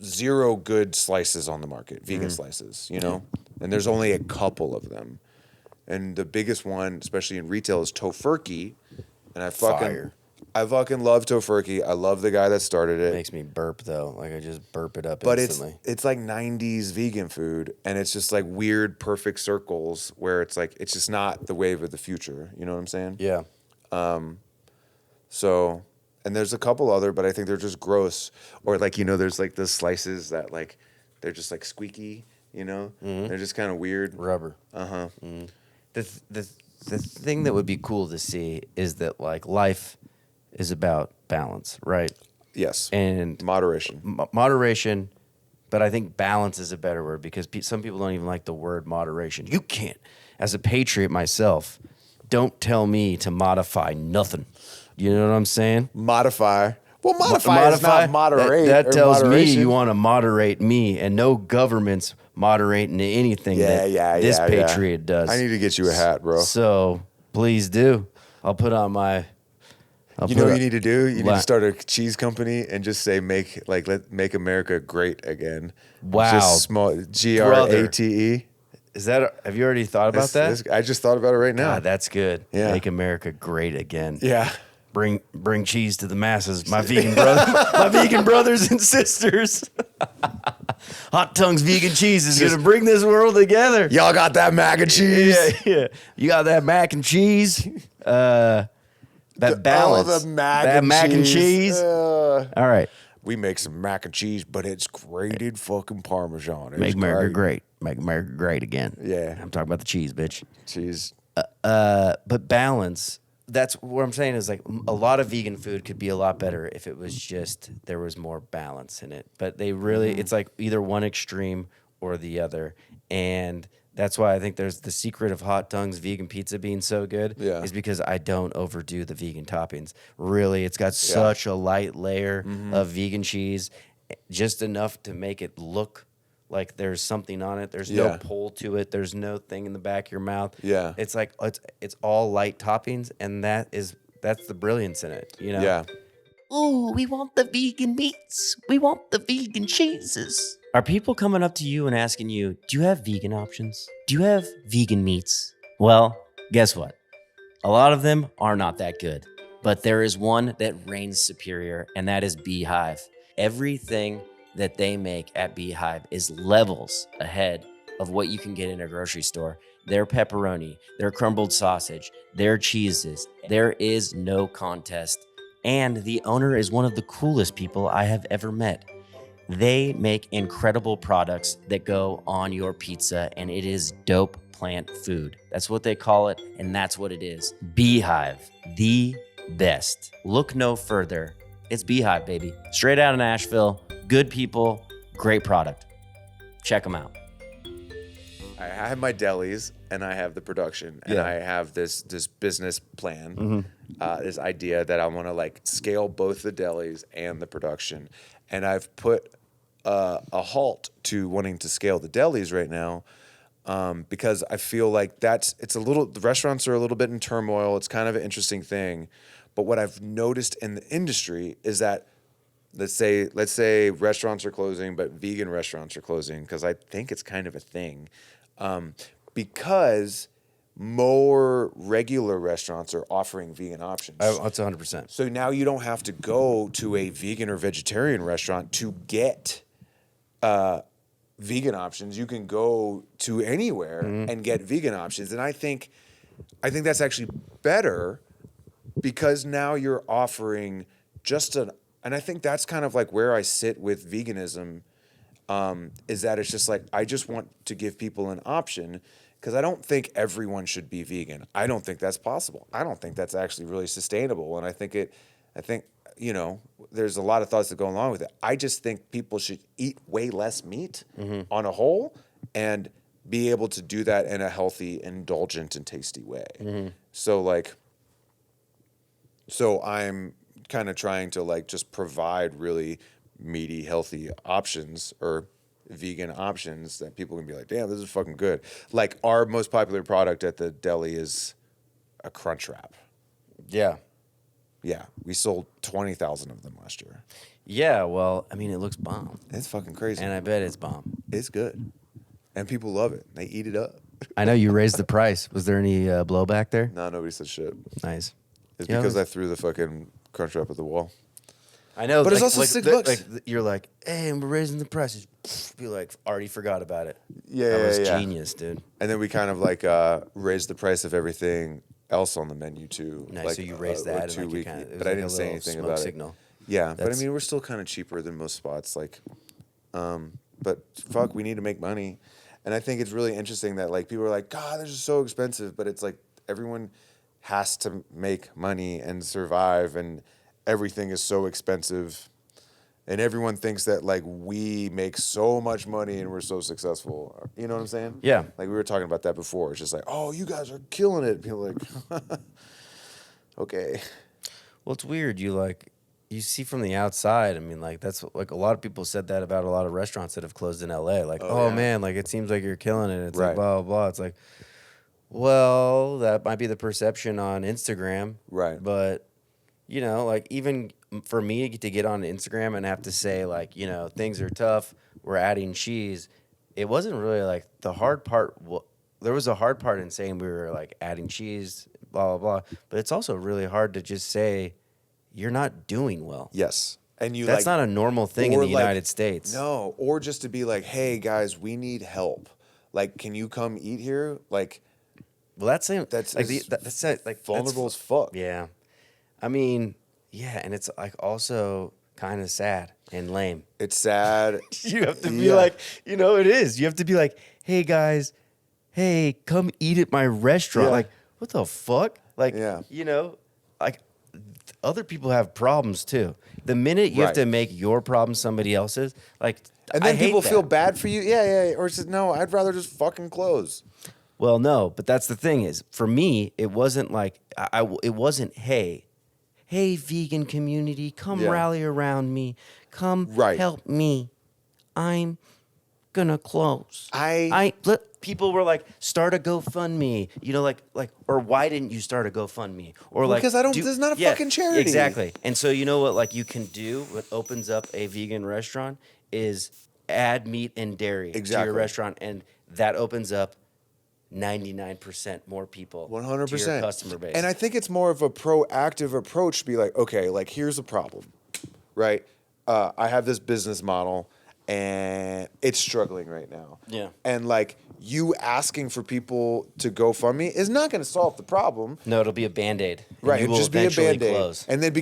Speaker 2: zero good slices on the market, vegan slices, you know? And there's only a couple of them. And the biggest one, especially in retail, is Tofurkey. And I fucking love Tofurkey. I love the guy that started it.
Speaker 1: Makes me burp though. Like I just burp it up
Speaker 2: But
Speaker 1: instantly.
Speaker 2: it's like 90s vegan food, and it's just like weird perfect circles where it's like it's just not the wave of the future. You know what I'm saying?
Speaker 1: Yeah.
Speaker 2: So, and there's a couple other, but I think they're just gross. Or like, you know, there's like the slices that like they're just like squeaky, you know? They're just kind of weird.
Speaker 1: Rubber. The thing that would be cool to see is that like life is about balance, right?
Speaker 2: Yes.
Speaker 1: And
Speaker 2: Moderation.
Speaker 1: Moderation, but I think balance is a better word because some people don't even like the word moderation. You can't, as a patriot myself, don't tell me to modify nothing. You know what I'm saying?
Speaker 2: Modify. Well, modify is not moderate.
Speaker 1: That tells me
Speaker 2: moderation.
Speaker 1: you want to moderate me, and no government's moderating anything this patriot does.
Speaker 2: I need to get you a hat, bro.
Speaker 1: So please do. I'll put on my.
Speaker 2: You know what you need to do? You need to start a cheese company and just say make America great again.
Speaker 1: Wow.
Speaker 2: Just small GRATE.
Speaker 1: Is that? Have you already thought about that?
Speaker 2: I just thought about it right now.
Speaker 1: God, that's good.
Speaker 2: Yeah.
Speaker 1: Make America great again.
Speaker 2: Yeah.
Speaker 1: Bring cheese to the masses, my vegan brothers and sisters. Hot Tongues Vegan Cheese is gonna bring this world together.
Speaker 2: Y'all got that mac and cheese?
Speaker 1: Yeah. You got that mac and cheese. That balance.
Speaker 2: Oh, the mac
Speaker 1: and cheese. All right.
Speaker 2: We make some mac and cheese, but it's grated fucking Parmesan. It's
Speaker 1: Make America great. Make America great again.
Speaker 2: Yeah.
Speaker 1: I'm talking about the cheese, bitch.
Speaker 2: Cheese.
Speaker 1: But balance. That's what I'm saying is like a lot of vegan food could be a lot better if it was just there was more balance in it. But they really, it's like either one extreme or the other. And that's why I think there's the secret of Hot Tongues vegan pizza being so good is because I don't overdo the vegan toppings. Really, it's got such a light layer of vegan cheese, just enough to make it look like there's something on it. There's
Speaker 2: Yeah.
Speaker 1: no pull to it. There's no thing in the back of your mouth.
Speaker 2: Yeah.
Speaker 1: It's like it's all light toppings, and that's the brilliance in it, you know?
Speaker 2: Yeah.
Speaker 1: Ooh, we want the vegan meats. We want the vegan cheeses. Are people coming up to you and asking you, do you have vegan options? Do you have vegan meats? Well, guess what? A lot of them are not that good, but there is one that reigns superior, and that is BeHive. Everything that they make at BeHive is levels ahead of what you can get in a grocery store. Their pepperoni, their crumbled sausage, their cheeses, there is no contest. And the owner is one of the coolest people I have ever met. They make incredible products that go on your pizza, and it is dope plant food. That's what they call it, and that's what it is. BeHive, the best. Look no further. It's BeHive, baby. Straight out of Nashville, good people, great product. Check them out.
Speaker 2: I have my delis and I have the production and I have this business plan, this idea that I want to like scale both the delis and the production. And I've put a halt to wanting to scale the delis right now because I feel like the restaurants are a little bit in turmoil. It's kind of an interesting thing. But what I've noticed in the industry is that let's say restaurants are closing, but vegan restaurants are closing because I think it's kind of a thing. Because more regular restaurants are offering vegan options.
Speaker 1: That's 100%.
Speaker 2: So now you don't have to go to a vegan or vegetarian restaurant to get vegan options. You can go to anywhere and get vegan options. And I think that's actually better because now you're offering and I think that's kind of like where I sit with veganism, is that it's just like, I just want to give people an option because I don't think everyone should be vegan. I don't think that's possible. I don't think that's actually really sustainable. And I think, there's a lot of thoughts that go along with it. I just think people should eat way less meat on a whole and be able to do that in a healthy, indulgent, and tasty way. So I'm kind of trying to like just provide really meaty, healthy options or vegan options that people can be like, damn, this is fucking good. Like our most popular product at the deli is a crunch wrap.
Speaker 1: Yeah.
Speaker 2: Yeah, we sold 20,000 of them last year.
Speaker 1: Yeah, well, I mean, it looks bomb.
Speaker 2: It's fucking crazy.
Speaker 1: And I bet it's bomb.
Speaker 2: It's good. And people love it. They eat it up.
Speaker 1: I know you raised the price. Was there any blowback there?
Speaker 2: No, nobody said shit.
Speaker 1: Nice.
Speaker 2: It's because I threw the fucking crunch wrap at the wall.
Speaker 1: I know,
Speaker 2: but it's also $6.
Speaker 1: Like you're like, hey, we're raising the prices. Be like, already forgot about it.
Speaker 2: Yeah,
Speaker 1: that was
Speaker 2: yeah.
Speaker 1: genius, dude.
Speaker 2: And then we kind of like raised the price of everything else on the menu too.
Speaker 1: Nice.
Speaker 2: Like,
Speaker 1: so you raised that,
Speaker 2: like
Speaker 1: and like
Speaker 2: but I didn't say anything about
Speaker 1: signal.
Speaker 2: it. Yeah, but I mean, we're still kind of cheaper than most spots. Like, but fuck, we need to make money, and I think it's really interesting that like people are like, God, this is so expensive, but it's like everyone has to make money and survive, and everything is so expensive. And everyone thinks that like we make so much money and we're so successful. You know what I'm saying?
Speaker 1: Yeah.
Speaker 2: Like we were talking about that before. It's just like, oh, you guys are killing it. People are like, okay.
Speaker 1: Well, it's weird. You see from the outside. I mean, like that's like a lot of people said that about a lot of restaurants that have closed in LA. Like, oh man, like it seems like you're killing it. It's like blah blah blah. It's like, well, that might be the perception on Instagram.
Speaker 2: Right.
Speaker 1: But like even for me to get on Instagram and have to say like, things are tough, we're adding cheese. It wasn't really like the hard part. There was a hard part in saying we were like adding cheese, blah, blah, blah. But it's also really hard to just say you're not doing well.
Speaker 2: Yes. And
Speaker 1: that's not a normal thing in the United States.
Speaker 2: No. Or just to be like, hey guys, we need help. Like, can you come eat here? Like,
Speaker 1: well, that's like
Speaker 2: vulnerable as fuck.
Speaker 1: Yeah. I mean, yeah, and it's like also kind of sad and lame.
Speaker 2: It's sad.
Speaker 1: You have to be like, it is. You have to be like, hey guys, hey, come eat at my restaurant.
Speaker 2: Yeah.
Speaker 1: Like, what the fuck? Like, like other people have problems too. The minute you have to make your problem somebody else's, like,
Speaker 2: and then people
Speaker 1: that.
Speaker 2: feel bad for you. Yeah. Or it's just, no, I'd rather just fucking close.
Speaker 1: Well, no, but that's the thing is, for me, it wasn't like, it wasn't, hey, vegan community, come rally around me. Come help me. I'm gonna close. People were like, start a GoFundMe, or why didn't you start a GoFundMe? Or
Speaker 2: because this is not a fucking charity.
Speaker 1: Exactly. And so you know what, like you can do, what opens up a vegan restaurant is add meat and dairy to your restaurant, and that opens up 99% more people
Speaker 2: 100%
Speaker 1: to your customer base.
Speaker 2: And I think it's more of a proactive approach to be like, okay, like here's a problem, right? I have this business model and it's struggling right now.
Speaker 1: Yeah.
Speaker 2: And like you asking for people to GoFundMe is not going to solve the problem.
Speaker 1: No, it'll be a Band-Aid.
Speaker 2: Right,
Speaker 1: and
Speaker 2: it'll just be a Band-Aid.
Speaker 1: Close.
Speaker 2: And then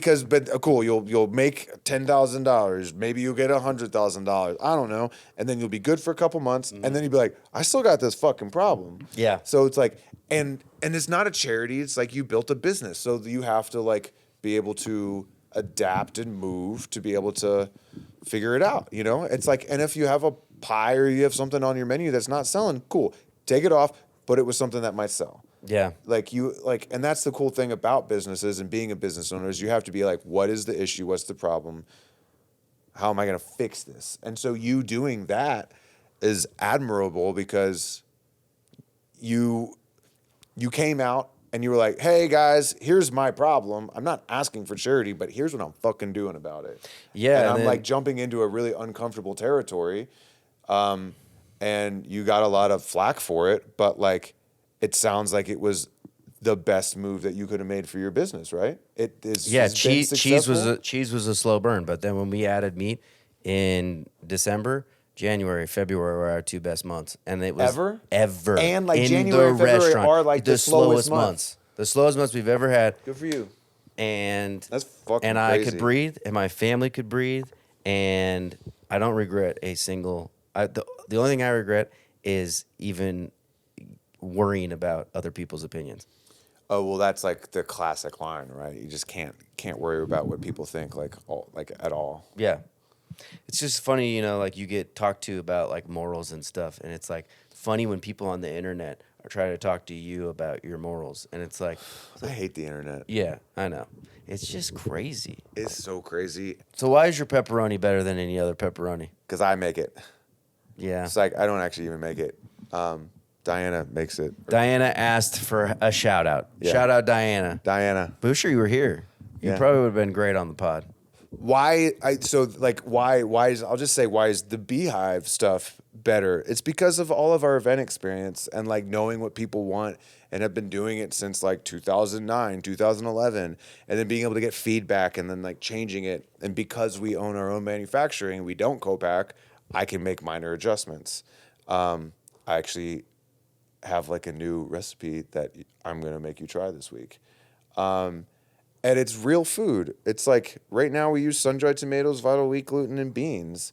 Speaker 2: cool, you'll make $10,000, maybe you'll get $100,000, I don't know, and then you'll be good for a couple months, and then you'll be like, I still got this fucking problem.
Speaker 1: Yeah.
Speaker 2: So it's like, and it's not a charity, it's like you built a business, so you have to like be able to adapt and move to be able to figure it out, It's like, and if you have a pie or you have something on your menu that's not selling, cool, take it off, put it with something that might sell.
Speaker 1: Yeah.
Speaker 2: And that's the cool thing about businesses and being a business owner is you have to be like, what is the issue? What's the problem? How am I going to fix this? And so you doing that is admirable because you came out and you were like, hey guys, here's my problem. I'm not asking for charity, but here's what I'm fucking doing about it.
Speaker 1: Yeah.
Speaker 2: And I'm like jumping into a really uncomfortable territory. And you got a lot of flack for it, but like, it sounds like it was the best move that you could have made for your business, right? It is.
Speaker 1: Yeah, cheese was a slow burn, but then when we added meat in December, January, February were our two best months, and it was
Speaker 2: ever,
Speaker 1: and
Speaker 2: like
Speaker 1: in
Speaker 2: January,
Speaker 1: the
Speaker 2: February
Speaker 1: restaurant,
Speaker 2: are like the slowest
Speaker 1: months, the slowest months we've ever had.
Speaker 2: Good for you.
Speaker 1: And
Speaker 2: that's fucking
Speaker 1: and
Speaker 2: crazy.
Speaker 1: I could breathe, and my family could breathe, and I don't regret a single. The only thing I regret is even worrying about other people's opinions.
Speaker 2: Oh, well, that's like the classic line, right? You just can't worry about what people think at all.
Speaker 1: Yeah. It's just funny, like you get talked to about like morals and stuff, and it's like funny when people on the internet are trying to talk to you about your morals, and it's like
Speaker 2: I hate the internet.
Speaker 1: Yeah, I know. It's just crazy.
Speaker 2: It's so crazy.
Speaker 1: So why is your pepperoni better than any other pepperoni?
Speaker 2: Because I make it.
Speaker 1: Yeah.
Speaker 2: It's like I don't actually even make it. Diana makes it.
Speaker 1: Diana asked for a shout out.
Speaker 2: Yeah.
Speaker 1: Shout out Diana. Boosher, you were here. You probably would have been great on the pod.
Speaker 2: Why is I'll just say why is the BeHive stuff better? It's because of all of our event experience and like knowing what people want and have been doing it since like 2009, 2011, and then being able to get feedback and then like changing it. And because we own our own manufacturing, we don't co-pack, I can make minor adjustments. I actually have like a new recipe that I'm going to make you try this week. And it's real food. It's like right now we use sun-dried tomatoes, vital wheat gluten, and beans.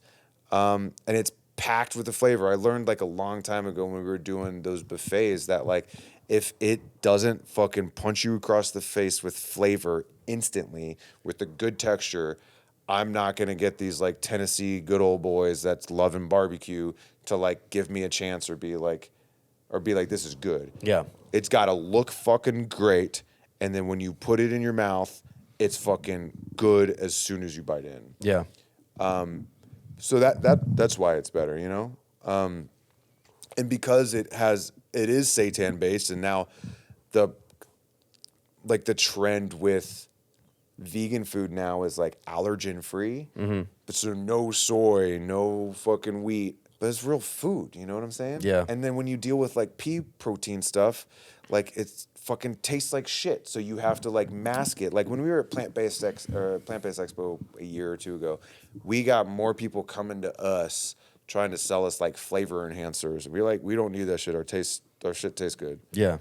Speaker 2: And it's packed with the flavor. I learned like a long time ago when we were doing those buffets that like if it doesn't fucking punch you across the face with flavor instantly with the good texture, I'm not going to get these like Tennessee good old boys that's loving barbecue to like give me a chance or be like this is good. Yeah. It's got to look fucking great. And then when you put it in your mouth, it's fucking good as soon as you bite in. Yeah. So that's why it's better, and because it is seitan based, and now the trend with vegan food now is like allergen free, but so no soy, no fucking wheat, but it's real food. You know what I'm saying? Yeah. And then when you deal with like pea protein stuff, like it's fucking tastes like shit. So you have to like mask it. Like when we were at Plant-Based Expo a year or two ago, we got more people coming to us trying to sell us like flavor enhancers. We're like, we don't need that shit. Our shit tastes good. Yeah.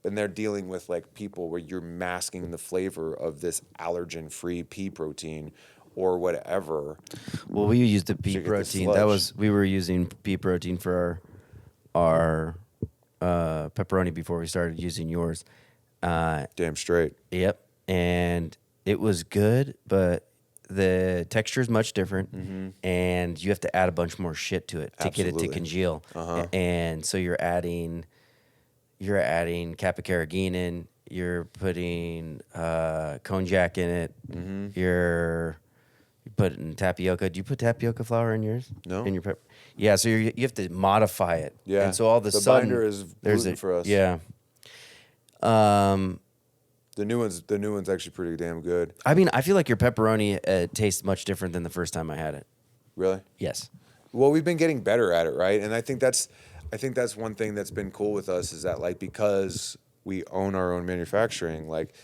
Speaker 2: And they're dealing with like people where you're masking the flavor of this allergen-free pea protein or whatever.
Speaker 1: Well, we used the pea protein. We were using pea protein for our pepperoni before we started using yours.
Speaker 2: Damn straight.
Speaker 1: Yep. And it was good, but the texture is much different, and you have to add a bunch more shit to it to get it to congeal. And so you're adding kappa carrageenan, you're putting konjac in it, you're You put it in tapioca. Do you put tapioca flour in yours?
Speaker 2: No.
Speaker 1: In your pepper? Yeah, so you have to modify it.
Speaker 2: Yeah.
Speaker 1: And so all of a
Speaker 2: the
Speaker 1: sudden,
Speaker 2: binder is gluten for us.
Speaker 1: Yeah.
Speaker 2: The new one's actually pretty damn good.
Speaker 1: I mean, I feel like your pepperoni tastes much different than the first time I had it.
Speaker 2: Really?
Speaker 1: Yes.
Speaker 2: Well, we've been getting better at it, right? And I think that's one thing that's been cool with us is that like because we own our own manufacturing, like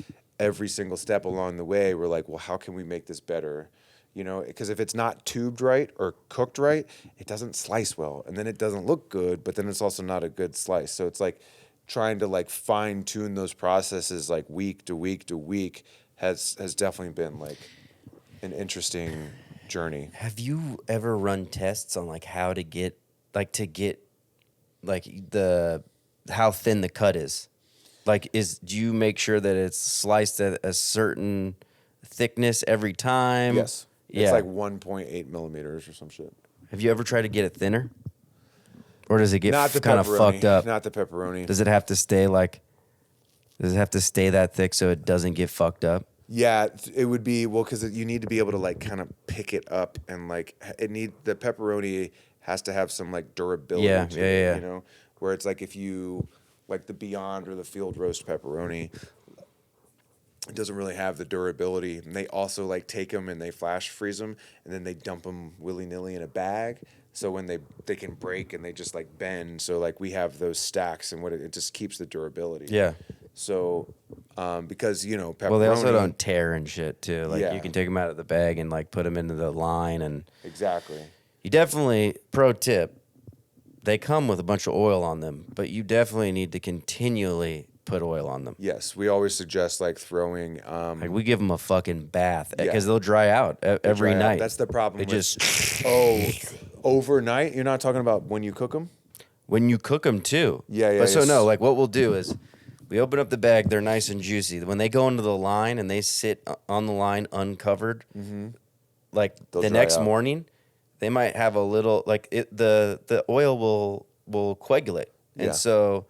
Speaker 2: every single step along the way, we're like, well, how can we make this better? You know, because if it's not tubed right or cooked right, it doesn't slice well, and then it doesn't look good, but then it's also not a good slice. So it's like trying to like fine tune those processes like week to week to week has definitely been like an interesting journey.
Speaker 1: Have you ever run tests on like how to get like the how thin the cut is? Like do you make sure that it's sliced at a certain thickness every time?
Speaker 2: Yes.
Speaker 1: Yeah.
Speaker 2: It's like 1.8 millimeters or some shit.
Speaker 1: Have you ever tried to get it thinner? Or does it get
Speaker 2: Not the
Speaker 1: kind of
Speaker 2: pepperoni.
Speaker 1: fucked up?
Speaker 2: Not the pepperoni.
Speaker 1: Does it have to stay that thick so it doesn't get fucked up?
Speaker 2: Yeah, it would be, well, because you need to be able to like kind of pick it up and like the pepperoni has to have some like durability to it, you know, where it's like if you like the Beyond or the Field Roast pepperoni, it doesn't really have the durability. And they also like take them and they flash freeze them and then they dump them willy-nilly in a bag. So when they can break and they just like bend. So like we have those stacks and it just keeps the durability.
Speaker 1: Yeah.
Speaker 2: So because, you know, pepperoni.
Speaker 1: Well, they also don't tear and shit too. Like
Speaker 2: Yeah.
Speaker 1: you can take them out of the bag and like put them into the line and
Speaker 2: Exactly.
Speaker 1: you definitely, pro tip, they come with a bunch of oil on them, but you definitely need to continually put oil on them.
Speaker 2: Yes, we always suggest like throwing.
Speaker 1: Like we give them a fucking bath
Speaker 2: Yeah.
Speaker 1: because they'll dry out every
Speaker 2: dry out.
Speaker 1: night.
Speaker 2: That's the problem.
Speaker 1: They
Speaker 2: with-
Speaker 1: just
Speaker 2: overnight. You're not talking about when you cook them.
Speaker 1: when you cook them too.
Speaker 2: Yeah.
Speaker 1: But so
Speaker 2: yes.
Speaker 1: no, like what we'll do is we open up the bag. They're nice and juicy. When they go into the line and they sit on the line uncovered, like
Speaker 2: They'll
Speaker 1: the
Speaker 2: dry
Speaker 1: next
Speaker 2: out.
Speaker 1: morning, they might have a little like the oil will coagulate, and
Speaker 2: Yeah.
Speaker 1: so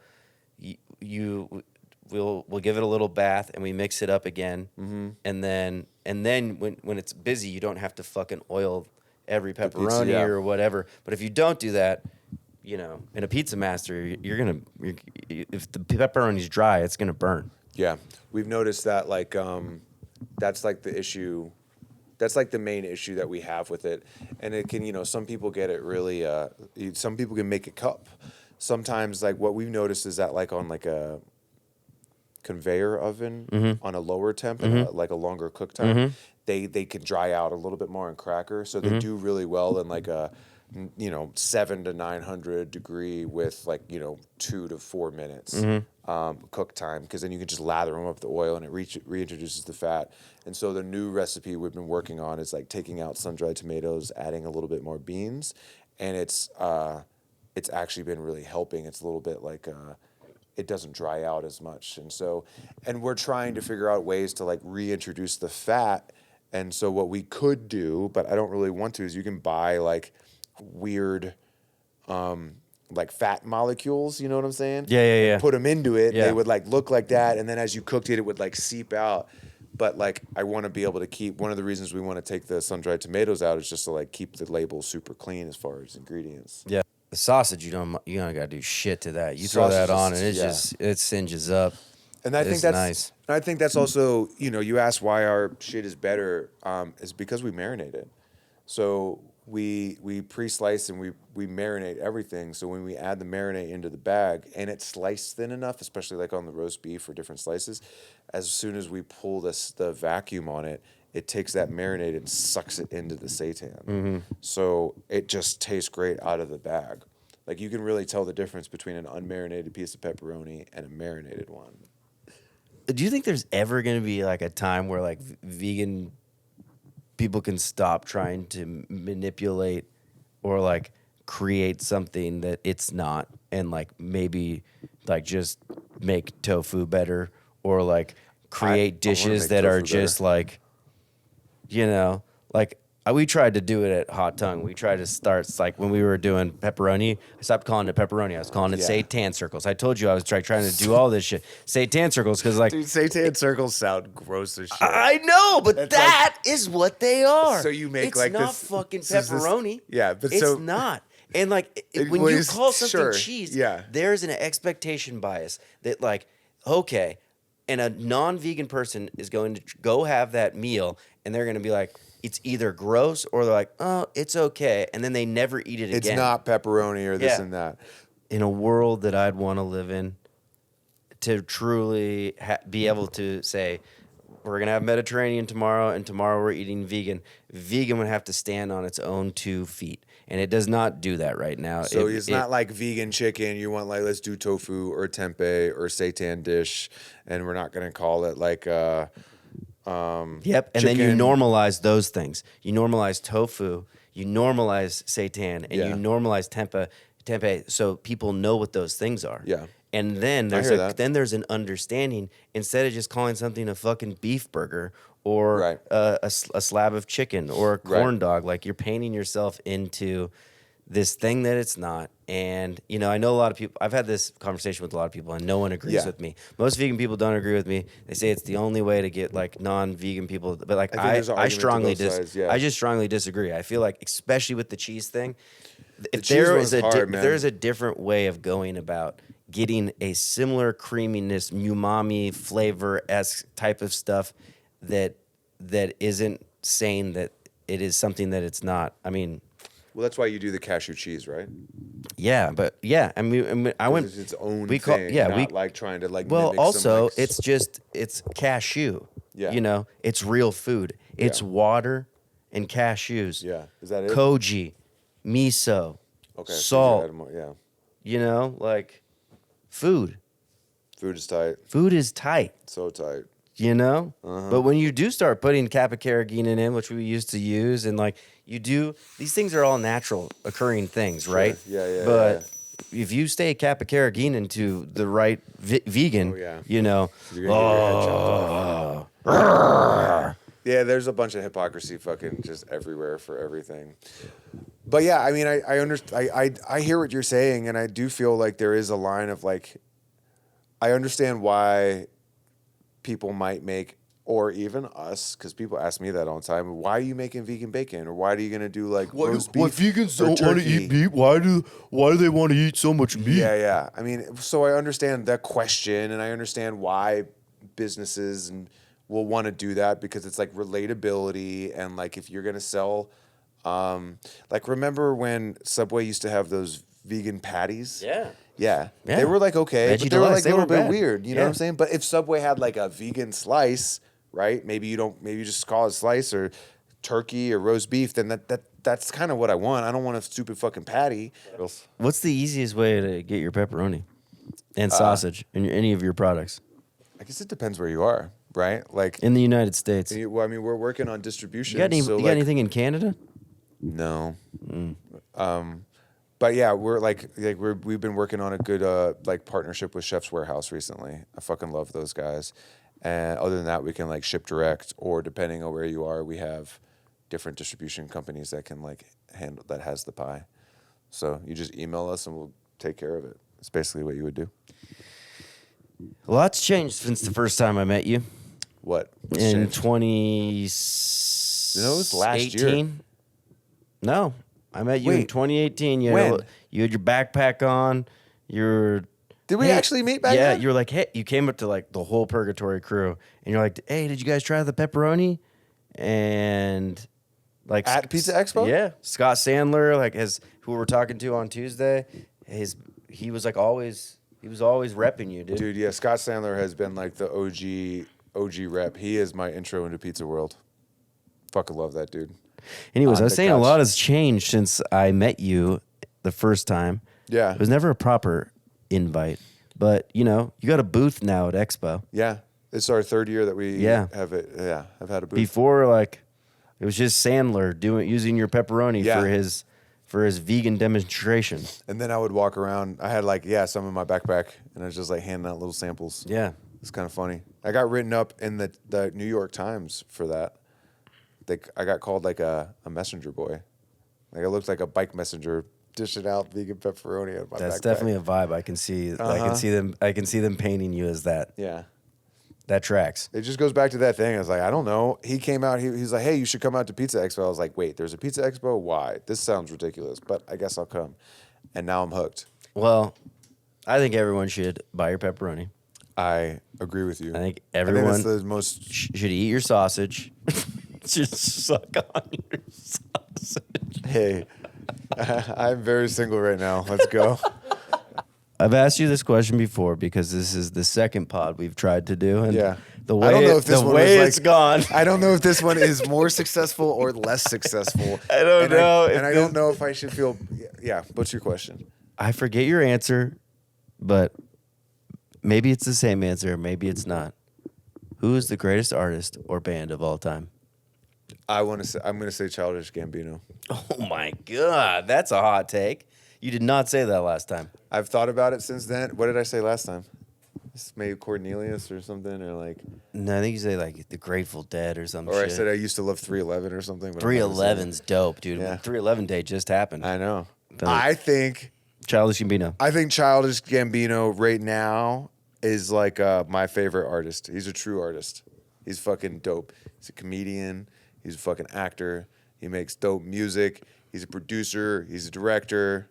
Speaker 1: we'll give it a little bath and we mix it up again, and then when it's busy, you don't have to fucking oil every pepperoni
Speaker 2: yeah.
Speaker 1: or whatever. But if you don't do that, you know, in a pizza master, if the pepperoni's dry, it's gonna burn.
Speaker 2: Yeah, we've noticed that like that's like the issue. That's like the main issue that we have with it, and it can, you know, some people get it really. Some people can make a cup. Sometimes like what we've noticed is that like on like a conveyor oven on a lower temp and like a longer cook time, they can dry out a little bit more in cracker, so they do really well in like a 700 to 900 degree with like 2 to 4 minutes cook time, because then you can just lather them up with the oil and it reintroduces the fat. And so the new recipe we've been working on is like taking out sun-dried tomatoes, adding a little bit more beans, and it's actually been really helping. It's a little bit like it doesn't dry out as much, and we're trying to figure out ways to like reintroduce the fat. And so what we could do, but I don't really want to, is you can buy like weird like fat molecules, you know what I'm saying?
Speaker 1: Yeah.
Speaker 2: Put them into it,
Speaker 1: Yeah.
Speaker 2: they would like look like that, and then as you cooked it would like seep out. But like I want to be able to keep, one of the reasons we want to take the sun-dried tomatoes out is just to like keep the label super clean as far as ingredients.
Speaker 1: Yeah. The sausage, you don't gotta do shit to that. You throw that on and it singes up.
Speaker 2: And I think
Speaker 1: It's
Speaker 2: that's
Speaker 1: nice.
Speaker 2: And I think that's also, you asked why our shit is better, is because we marinate it. So we pre-slice and we marinate everything. So when we add the marinade into the bag and it's sliced thin enough, especially like on the roast beef or different slices, as soon as we pull the vacuum on it, it takes that marinade and sucks it into the seitan. So it just tastes great out of the bag. Like you can really tell the difference between an unmarinated piece of pepperoni and a marinated one.
Speaker 1: Do you think there's ever going to be like a time where like vegan people can stop trying to manipulate or like create something that it's not, and like maybe like just make tofu better, or like create dishes that are just like, like We tried to do it at Hot Tongue. We tried to start, it's like when we were doing pepperoni, I stopped calling it pepperoni. I was calling it seitan circles. I told you I was trying to do all this shit. Seitan circles, because like...
Speaker 2: Dude, seitan circles sound gross as shit.
Speaker 1: I know, but that is what they are.
Speaker 2: So you make
Speaker 1: it's
Speaker 2: like
Speaker 1: not
Speaker 2: this...
Speaker 1: fucking pepperoni.
Speaker 2: But
Speaker 1: it's
Speaker 2: so...
Speaker 1: not. And like, when you call something cheese,
Speaker 2: yeah.
Speaker 1: there's an expectation bias that like, okay, and a non-vegan person is going to go have that meal, and they're going to be like, it's either gross or they're like, oh, it's okay, and then they never eat it again.
Speaker 2: It's not pepperoni or this and that.
Speaker 1: In a world that I'd want to live in, to truly be able to say, we're going to have Mediterranean tomorrow, and tomorrow we're eating vegan. Vegan would have to stand on its own 2 feet, and it does not do that right now.
Speaker 2: So it's not like vegan chicken. You want like, let's do tofu or tempeh or seitan dish, and we're not going to call it like...
Speaker 1: and then you normalize those things. You normalize tofu, you normalize seitan, and you normalize tempeh, so people know what those things are.
Speaker 2: Yeah.
Speaker 1: And then there's an understanding, instead of just calling something a fucking beef burger or a slab of chicken or a corn dog. Like, you're painting yourself into this thing that it's not. And, you know, I know a lot of people, I've had this conversation with a lot of people, and no one agrees with me. Most vegan people don't agree with me. They say it's the only way to get like non-vegan people, but like I strongly I just strongly disagree. I feel like, especially with the cheese thing, if there is a different way of going about getting a similar creaminess, umami flavor-esque type of stuff that isn't saying that it is something that it's not. I mean,
Speaker 2: well, that's why you do the cashew cheese, right?
Speaker 1: Yeah, but I mean, I went.
Speaker 2: It's its own thing. Not like trying to like.
Speaker 1: Well,
Speaker 2: mimic
Speaker 1: also,
Speaker 2: some, like,
Speaker 1: it's cashew.
Speaker 2: Yeah.
Speaker 1: You know, it's real food. It's water and cashews.
Speaker 2: Yeah. Is that it?
Speaker 1: Koji, miso, salt.
Speaker 2: Yeah.
Speaker 1: You know, like food.
Speaker 2: Food is tight.
Speaker 1: Food is tight.
Speaker 2: So tight.
Speaker 1: You know? But when you do start putting kappa carrageenan in, which we used to use, and like you do, these things are all natural occurring things, right?
Speaker 2: Yeah.
Speaker 1: But if you stay kappa carrageenan to the right vegan, you know,
Speaker 2: you're gonna get your head chopped off. Yeah, there's a bunch of hypocrisy fucking just everywhere for everything. But yeah, I mean, I understand. I hear what you're saying, and I do feel like there is a line of like, I understand why people might make, or even us, because people ask me that all the time, why are you making vegan bacon, or why are you gonna do like roast beef?
Speaker 3: What vegans don't want to eat meat? Why do they want to eat so much meat?
Speaker 2: Yeah. I mean, so I understand that question, and I understand why businesses will want to do that, because it's like relatability, and like if you're gonna sell, like remember when Subway used to have those vegan patties? Yeah. They were like okay,
Speaker 1: Veggie
Speaker 2: but they were like
Speaker 1: Deluxe,
Speaker 2: a little bit
Speaker 1: bad.
Speaker 2: weird. You know what I'm saying? But if Subway had like a vegan slice, right? Maybe you just call it slice or turkey or roast beef. Then that's kind of what I want. I don't want a stupid fucking patty.
Speaker 1: What's the easiest way to get your pepperoni and sausage in any of your products?
Speaker 2: I guess it depends where you are, right? Like
Speaker 1: In the United States.
Speaker 2: well, I mean, we're working on distribution.
Speaker 1: You got
Speaker 2: like,
Speaker 1: anything in Canada?
Speaker 2: No. But yeah, we've been working on a good like partnership with Chef's Warehouse recently. I fucking love those guys. And other than that, we can like ship direct, or depending on where you are, we have different distribution companies that can like handle that has the pie. So you just email us and we'll take care of it. It's basically what you would do.
Speaker 1: A lot's changed since the first time I met you.
Speaker 2: What?
Speaker 1: In
Speaker 2: changed?
Speaker 1: 2018?
Speaker 2: No, it was last year.
Speaker 1: No, I met you in
Speaker 2: Wait,
Speaker 1: 2018. You
Speaker 2: when?
Speaker 1: You had your backpack on.
Speaker 2: Did we actually meet back then?
Speaker 1: You were like, hey, you came up to like the whole Purgatory crew, and you're like, hey, did you guys try the pepperoni? And like
Speaker 2: At Pizza Expo?
Speaker 1: Yeah, Scott Sandler, like who we're talking to on Tuesday, he was always repping you, dude.
Speaker 2: Dude, yeah, Scott Sandler has been like the OG rep. He is my intro into pizza world. Fucking love that dude.
Speaker 1: Anyways,
Speaker 2: On
Speaker 1: I was
Speaker 2: the
Speaker 1: saying a
Speaker 2: couch.
Speaker 1: lot has changed since I met you the first time.
Speaker 2: Yeah.
Speaker 1: It was never a proper invite, but you know, you got a booth now at Expo.
Speaker 2: Yeah. It's our third year that we have it. Yeah, I've had a booth.
Speaker 1: Before, like, it was just Sandler using your pepperoni for his vegan demonstration.
Speaker 2: And then I would walk around. I had like, some in my backpack, and I was just like handing out little samples.
Speaker 1: Yeah.
Speaker 2: It's kind of funny. I got written up in the New York Times for that. I got called like a messenger boy. Like I looked like a bike messenger dishing out vegan pepperoni on my
Speaker 1: That's
Speaker 2: backpack.
Speaker 1: definitely a vibe. I can see. I can see them painting you as that.
Speaker 2: Yeah.
Speaker 1: That tracks.
Speaker 2: It just goes back to that thing. I was like, I don't know. He came out. He's like, hey, you should come out to Pizza Expo. I was like, wait, there's a Pizza Expo? Why? This sounds ridiculous, but I guess I'll come. And now I'm hooked.
Speaker 1: Well, I think everyone should buy your pepperoni.
Speaker 2: I agree with you.
Speaker 1: I think everyone
Speaker 2: that's the most.
Speaker 1: should eat your sausage. Just suck on your sausage.
Speaker 2: Hey, I'm very single right now. Let's go.
Speaker 1: I've asked you this question before because this is the second pod we've tried to do, and
Speaker 2: Yeah.
Speaker 1: the way
Speaker 2: I don't know if this
Speaker 1: the
Speaker 2: one
Speaker 1: way
Speaker 2: was
Speaker 1: it's gone.
Speaker 2: I don't know if this one is more successful or less successful.
Speaker 1: I don't know if
Speaker 2: I don't know if I should feel. Yeah. What's your question?
Speaker 1: I forget your answer, but maybe it's the same answer, maybe it's not. Who is the greatest artist or band of all time?
Speaker 2: I'm going to say Childish Gambino.
Speaker 1: Oh my God, that's a hot take. You did not say that last time.
Speaker 2: I've thought about it since then. What did I say last time? Maybe Cornelius or something, or like.
Speaker 1: No, I think you say like the Grateful Dead or something.
Speaker 2: Or I said I used to love 311 or something. But I'm not gonna say
Speaker 1: 311's dope, dude.
Speaker 2: Yeah.
Speaker 1: 311 Day just happened.
Speaker 2: that. I know.
Speaker 1: But-
Speaker 2: I think
Speaker 1: Childish Gambino.
Speaker 2: Childish Gambino right now is like my favorite artist. He's a true artist. He's fucking dope. He's a comedian. He's a fucking actor. He makes dope music. He's a producer. He's a director.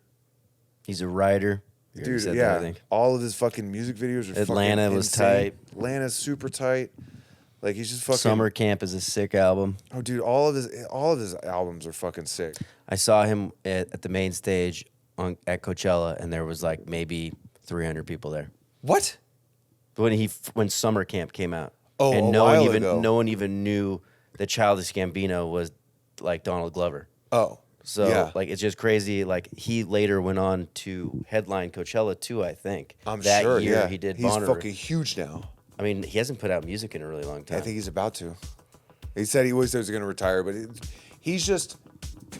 Speaker 1: He's a writer. You already
Speaker 2: Dude,
Speaker 1: said
Speaker 2: yeah.
Speaker 1: that, I think.
Speaker 2: All of his fucking music videos are
Speaker 1: Atlanta
Speaker 2: fucking
Speaker 1: was
Speaker 2: insane.
Speaker 1: tight.
Speaker 2: Atlanta's super tight. Like he's just fucking
Speaker 1: Summer Camp is a sick album.
Speaker 2: Oh, dude, all of his albums are fucking sick.
Speaker 1: I saw him at the main stage at Coachella, and there was like maybe 300 people there
Speaker 2: What?
Speaker 1: when Summer Camp came out.
Speaker 2: Oh,
Speaker 1: and
Speaker 2: a
Speaker 1: no
Speaker 2: while
Speaker 1: one even
Speaker 2: ago.
Speaker 1: no one even knew that Childish Gambino was like Donald Glover.
Speaker 2: Oh,
Speaker 1: So
Speaker 2: yeah.
Speaker 1: like it's just crazy. Like he later went on to headline Coachella too. I think
Speaker 2: I'm
Speaker 1: that
Speaker 2: sure.
Speaker 1: year
Speaker 2: Yeah,
Speaker 1: he did.
Speaker 2: He's
Speaker 1: Bonnaroo.
Speaker 2: fucking huge now.
Speaker 1: I mean, he hasn't put out music in a really long time.
Speaker 2: I think he's about to. He said he was going to retire, but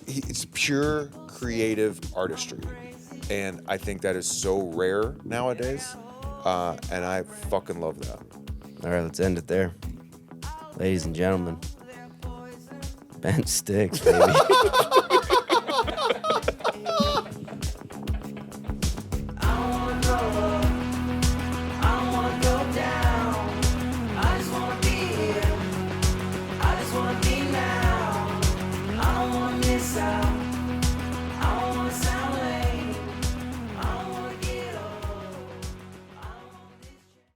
Speaker 2: it's pure creative artistry, and I think that is so rare nowadays. And I fucking love that.
Speaker 1: All right, let's end it there, ladies and gentlemen. Ben Stix, baby.